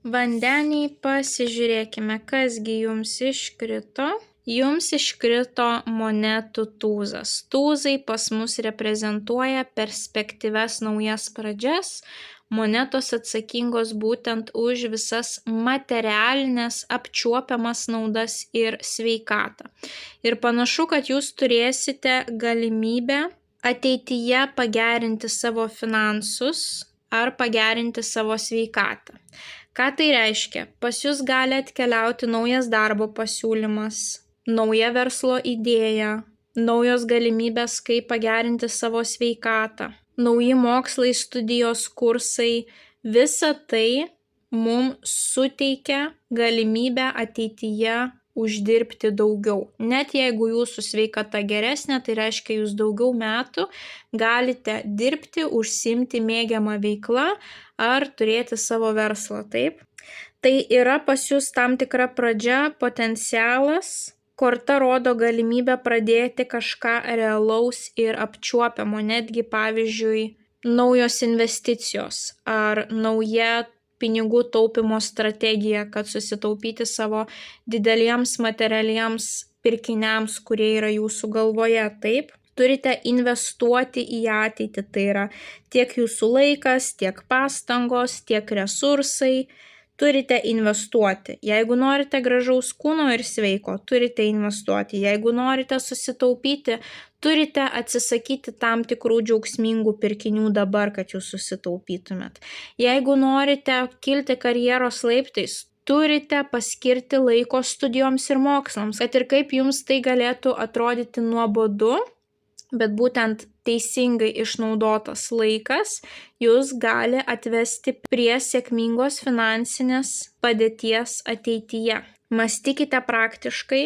Vandeniai, pasižiūrėkime, kasgi jums iškrito. Jums iškrito monetų tūzas. Tūzai pas mus reprezentuoja perspektyves naujas pradžias. Monetos atsakingos būtent už visas materialinės apčiuopiamas naudas ir sveikatą. Ir panašu, kad jūs turėsite galimybę ateityje pagerinti savo finansus ar pagerinti savo sveikatą. Ką tai reiškia? Pas jūs gali atkeliauti naujas darbo pasiūlymas, nauja verslo idėja, naujos galimybės, kaip pagerinti savo sveikatą, nauji mokslai, studijos, kursai. Visa tai mums suteikia galimybę ateityje uždirbti daugiau. Net jeigu jūsų sveikata geresnė, tai reiškia, jūs daugiau metų galite dirbti, užsiimti mėgiamą veiklą ar turėti savo verslą, taip? Tai yra pas jūs tam tikra pradžia, potencialas. Korta rodo galimybę pradėti kažką realaus ir apčiuopiamo, netgi pavyzdžiui naujos investicijos ar nauja pinigų taupimo strategija, kad susitaupyti savo dideliems materialiems pirkiniams, kurie yra jūsų galvoje, taip? Turite investuoti į ateitį, tai yra tiek jūsų laikas, tiek pastangos, tiek resursai. Turite investuoti. Jeigu norite gražaus kūno ir sveiko, turite investuoti. Jeigu norite susitaupyti, turite atsisakyti tam tikrų džiaugsmingų pirkinių dabar, kad jūs susitaupytumėt. Jeigu norite kilti karjeros laiptais, turite paskirti laiko studijoms ir mokslams, kad ir kaip jums tai galėtų atrodyti nuobodu, bet būtent teisingai išnaudotas laikas jūs gali atvesti prie sėkmingos finansinės padėties ateityje. Mąstykite praktiškai,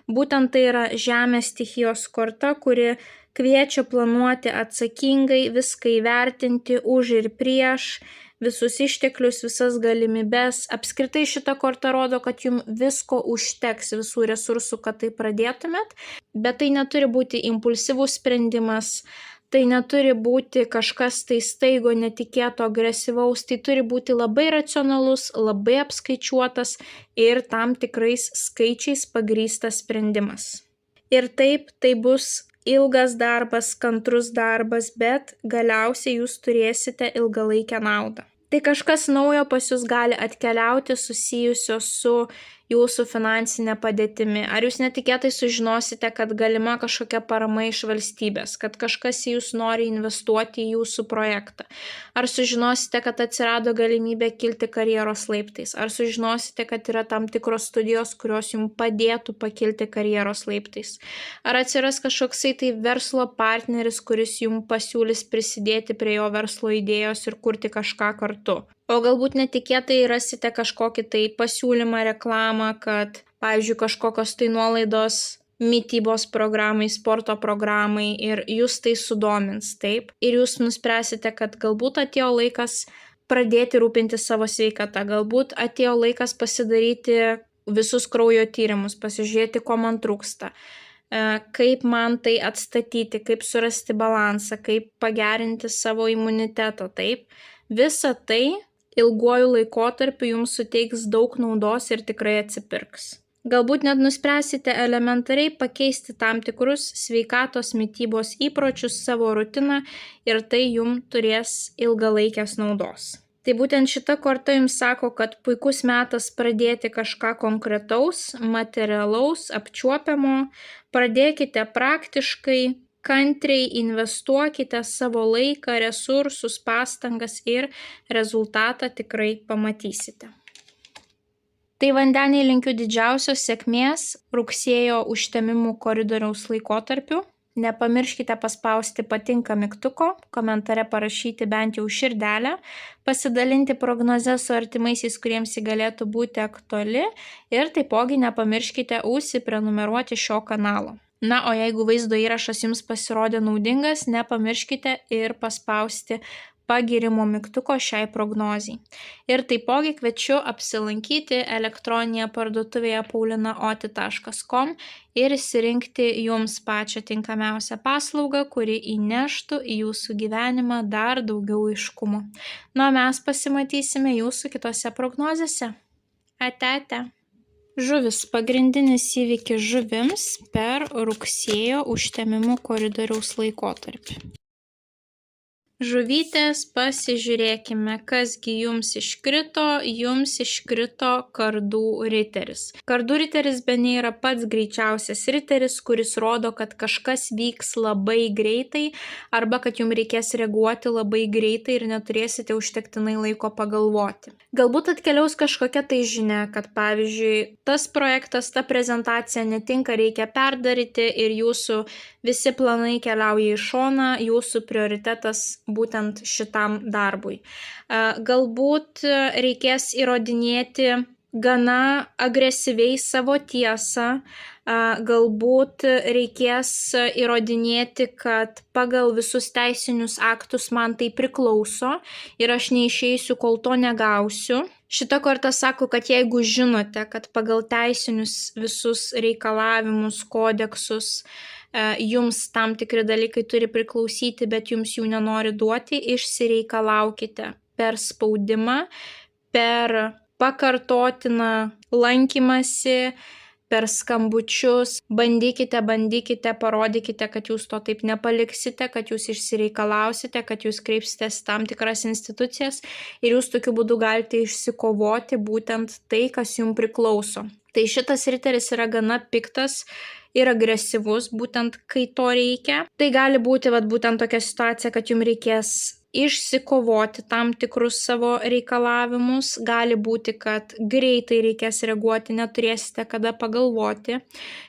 būtent tai yra žemės stichijos korta, kuri kviečia planuoti atsakingai, viską įvertinti už ir prieš, visus išteklius, visas galimybes. Apskritai šita korta rodo, kad jums visko užteks, visų resursų, kad tai pradėtumėt, bet tai neturi būti impulsyvus sprendimas, tai neturi būti kažkas tai staigo, netikėto, agresyvaus, tai turi būti labai racionalus, labai apskaičiuotas ir tam tikrais skaičiais pagrįstas sprendimas. Ir taip, tai bus ilgas darbas, kantrus darbas, bet galiausiai jūs turėsite ilgalaikę naudą. Tai kažkas naujo pas jūs gali atkeliauti susijusio su jūsų finansinė padėtimi. Ar jūs netikėtai sužinosite, kad galima kažkokia parama iš valstybės, kad kažkas į jūs nori investuoti į jūsų projektą. Ar sužinosite, kad atsirado galimybė kilti karjeros laiptais. Ar sužinosite, kad yra tam tikros studijos, kurios jums padėtų pakilti karjeros laiptais. Ar atsiras kažkoksai tai verslo partneris, kuris jums pasiūlys prisidėti prie jo verslo idėjos ir kurti kažką kartu. O galbūt netikėtai rasite kažkokį tai pasiūlymą, reklamą, kad, pavyzdžiui, kažkokios tai nuolaidos mitybos programai, sporto programai ir jūs tai sudomins, taip? Ir jūs nuspręsite, kad galbūt atėjo laikas pradėti rūpinti savo sveikatą, galbūt atėjo laikas pasidaryti visus kraujo tyrimus, pasižiūrėti, ko man trūksta, kaip man tai atstatyti, kaip surasti balansą, kaip pagerinti savo imunitetą, taip? Visa tai ilguoju laikotarpiu jums suteiks daug naudos ir tikrai atsipirks. Galbūt net nuspręsite elementariai pakeisti tam tikrus sveikatos mitybos įpročius, savo rutiną ir tai jums turės ilgalaikės naudos. Tai būtent šita korta jums sako, kad puikus metas pradėti kažką konkretaus, materialaus, apčiuopiamo. Pradėkite praktiškai, kantriai investuokite savo laiką, resursus, pastangas ir rezultatą tikrai pamatysite. Tai vandeniai linkiu didžiausios sėkmės rugsėjo užtemimų koridoriaus laikotarpiu. Nepamirškite paspausti patinka mygtuko, komentare parašyti bent jau širdelę, pasidalinti prognozę su artimaisiais, kuriems ji galėtų būti aktuali ir taipogi nepamirškite užsiprenumeruoti šio kanalo. Na, o jeigu vaizdo įrašas jums pasirodė naudingas, nepamirškite ir paspausti pagirimo mygtuko šiai prognozei. Ir taipogi kviečiu apsilankyti elektroninėje parduotuvėje paulinaoti.com ir išsirinkti jums pačią tinkamiausią paslaugą, kuri įneštų į jūsų gyvenimą dar daugiau aiškumo. Na, mes pasimatysime jūsų kitose prognozėse. Ate. Žuvis – pagrindinis įvykis žuvims per rugsėjo užtemimų koridoriaus laikotarpį. Žuvytės, pasižiūrėkime, kasgi jums iškrito. Jums iškrito kardų riteris. Kardų riteris bene yra pats greičiausias riteris, kuris rodo, kad kažkas vyks labai greitai arba kad jums reikės reaguoti labai greitai ir neturėsite užtektinai laiko pagalvoti. Galbūt atkeliaus kažkokia tai žinia, kad pavyzdžiui, tas projektas, ta prezentacija netinka, reikia perdaryti ir jūsų visi planai keliauja į šoną, jūsų prioritetas būtent šitam darbui. Galbūt reikės įrodinėti gana agresyviai savo tiesą, galbūt reikės įrodinėti, kad pagal visus teisinius aktus man tai priklauso ir aš neišeisiu, kol to negausiu. Šita korta sako, kad jeigu žinote, kad pagal teisinius visus reikalavimus, kodeksus, jums tam tikri dalykai turi priklausyti, bet jums jų nenori duoti, išsireikalaukite per spaudimą, per pakartotiną lankymasi, per skambučius, bandykite, parodykite, kad jūs to taip nepaliksite, kad jūs išsireikalausite, kad jūs kreipsitės tam tikras institucijas ir jūs tokiu būdu galite išsikovoti būtent tai, kas jums priklauso. Tai šitas riteris yra gana piktas ir agresyvus, būtent kai to reikia. Tai gali būti būtent tokia situacija, kad jums reikės išsikovoti tam tikrus savo reikalavimus, gali būti, kad greitai reikės reaguoti, neturėsite kada pagalvoti.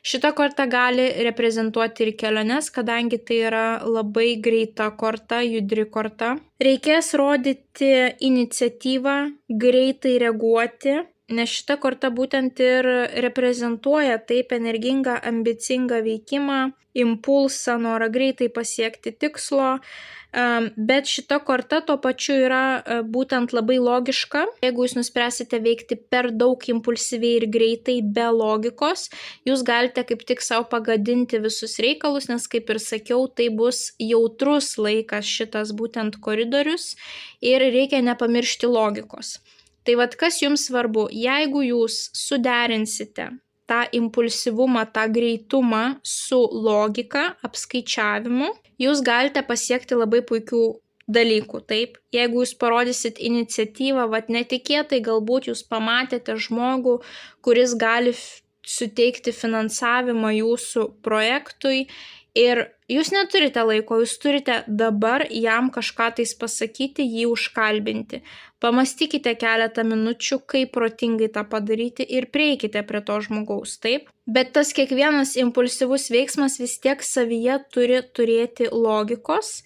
Šita korta gali reprezentuoti ir keliones, kadangi tai yra labai greita korta, judri korta. Reikės rodyti iniciatyvą, greitai reaguoti, nes šita korta būtent ir reprezentuoja taip energingą, ambicingą veikimą, impulsą, norą greitai pasiekti tikslo, bet šita korta tuo pačiu yra būtent labai logiška. Jeigu jūs nuspręsite veikti per daug impulsyviai ir greitai be logikos, jūs galite kaip tik savo pagadinti visus reikalus, nes kaip ir sakiau, tai bus jautrus laikas šitas būtent koridorius ir reikia nepamiršti logikos. Tai kas jums svarbu, jeigu jūs suderinsite tą impulsyvumą, tą greitumą su logika, apskaičiavimu, jūs galite pasiekti labai puikių dalykų, taip? Jeigu jūs parodysit iniciatyvą, netikėtai galbūt jūs pamatėte žmogų, kuris gali suteikti finansavimą jūsų projektui ir jūs neturite laiko, jūs turite dabar jam kažką tais pasakyti, jį užkalbinti. Pamastykite keletą minučių, kaip protingai tą padaryti ir prieikite prie to žmogaus, taip? Bet tas kiekvienas impulsyvus veiksmas vis tiek savyje turi turėti logikos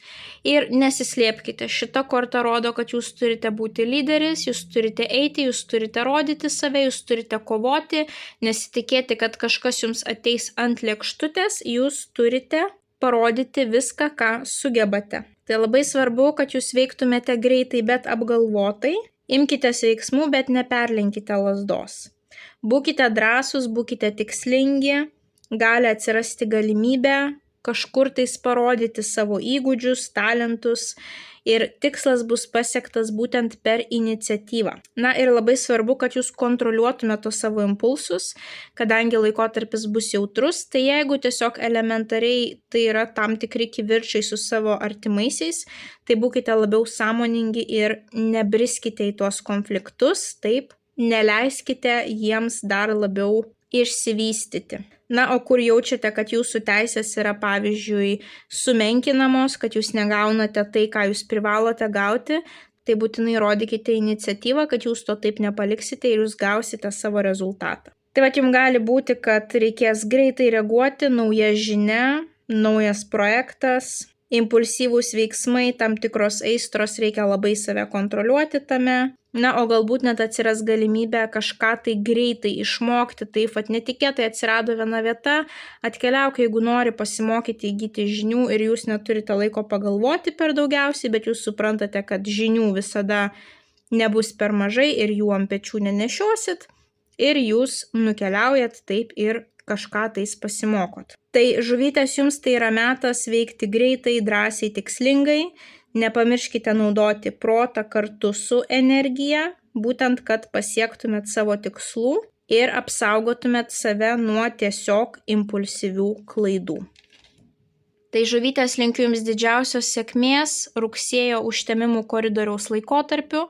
ir nesislėpkite. Šita korta rodo, kad jūs turite būti lyderis, jūs turite eiti, jūs turite rodyti save, jūs turite kovoti, nesitikėti, kad kažkas jums ateis ant lėkštutės, jūs turite parodyti viską, ką sugebate. Tai labai svarbu, kad jūs veiktumėte greitai, bet apgalvotai. Imkitės veiksmų, bet neperlenkite lazdos. Būkite drąsūs, būkite tikslingi, gali atsirasti galimybė kažkur tais parodyti savo įgūdžius, talentus ir tikslas bus pasiektas būtent per iniciatyvą. Na ir labai svarbu, kad jūs kontroliuotumėte savo impulsus, kadangi laikotarpis bus jautrus, tai jeigu tiesiog elementariai tai yra tam tikri kivirčiai su savo artimaisiais, tai būkite labiau sąmoningi ir nebriskite į tuos konfliktus, taip, neleiskite jiems dar labiau išsivystyti. Na, o kur jaučiate, kad jūsų teisės yra, pavyzdžiui, sumenkinamos, kad jūs negaunate tai, ką jūs privalote gauti, tai būtinai rodykite iniciatyvą, kad jūs to taip nepaliksite ir jūs gausite savo rezultatą. Tai jums gali būti, kad reikės greitai reaguoti, nauja žinia, naujas projektas, impulsyvūs veiksmai, tam tikros aistros, reikia labai save kontroliuoti tame. Na, o galbūt net atsiras galimybė kažką tai greitai išmokti, taip pat netikėtai atsirado viena vieta, atkeliauk, jeigu nori pasimokyti, įgyti žinių ir jūs neturite laiko pagalvoti per daugiausiai, bet jūs suprantate, kad žinių visada nebus per mažai ir jų ant pečių nenešiosit ir jūs nukeliaujat taip ir kažką tais pasimokot. Tai žuvytės, jums tai yra metas veikti greitai, drąsiai, tikslingai. Nepamirškite naudoti protą kartu su energija, būtent, kad pasiektumėt savo tikslų ir apsaugotumėt save nuo tiesiog impulsyvių klaidų. Tai žuvytės, linkiu jums didžiausios sėkmės rugsėjo užtemimų koridoriaus laikotarpiu.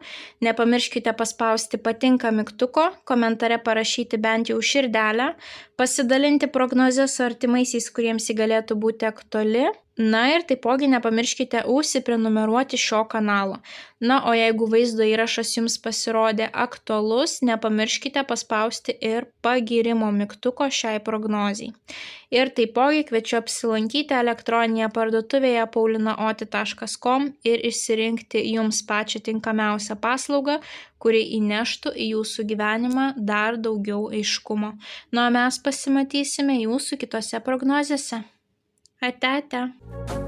Nepamirškite paspausti patinka mygtuko, komentare parašyti bent jau širdelę, pasidalinti prognozes su artimaisiais, kuriems ji galėtų būti aktuali. Na ir taipogi nepamirškite užsiprenumeruoti šio kanalo. Na, o jeigu vaizdo įrašas jums pasirodė aktualus, nepamirškite paspausti ir pagyrimo mygtuko šiai prognozijai. Ir taipogi kviečiu apsilankyti elektroninėje parduotuvėje paulinaoti.com ir išsirinkti jums pačią tinkamiausią paslaugą, kuri įneštų į jūsų gyvenimą dar daugiau aiškumo. Na, o mes pasimatysime jūsų kitose prognozėse. Ate, ate.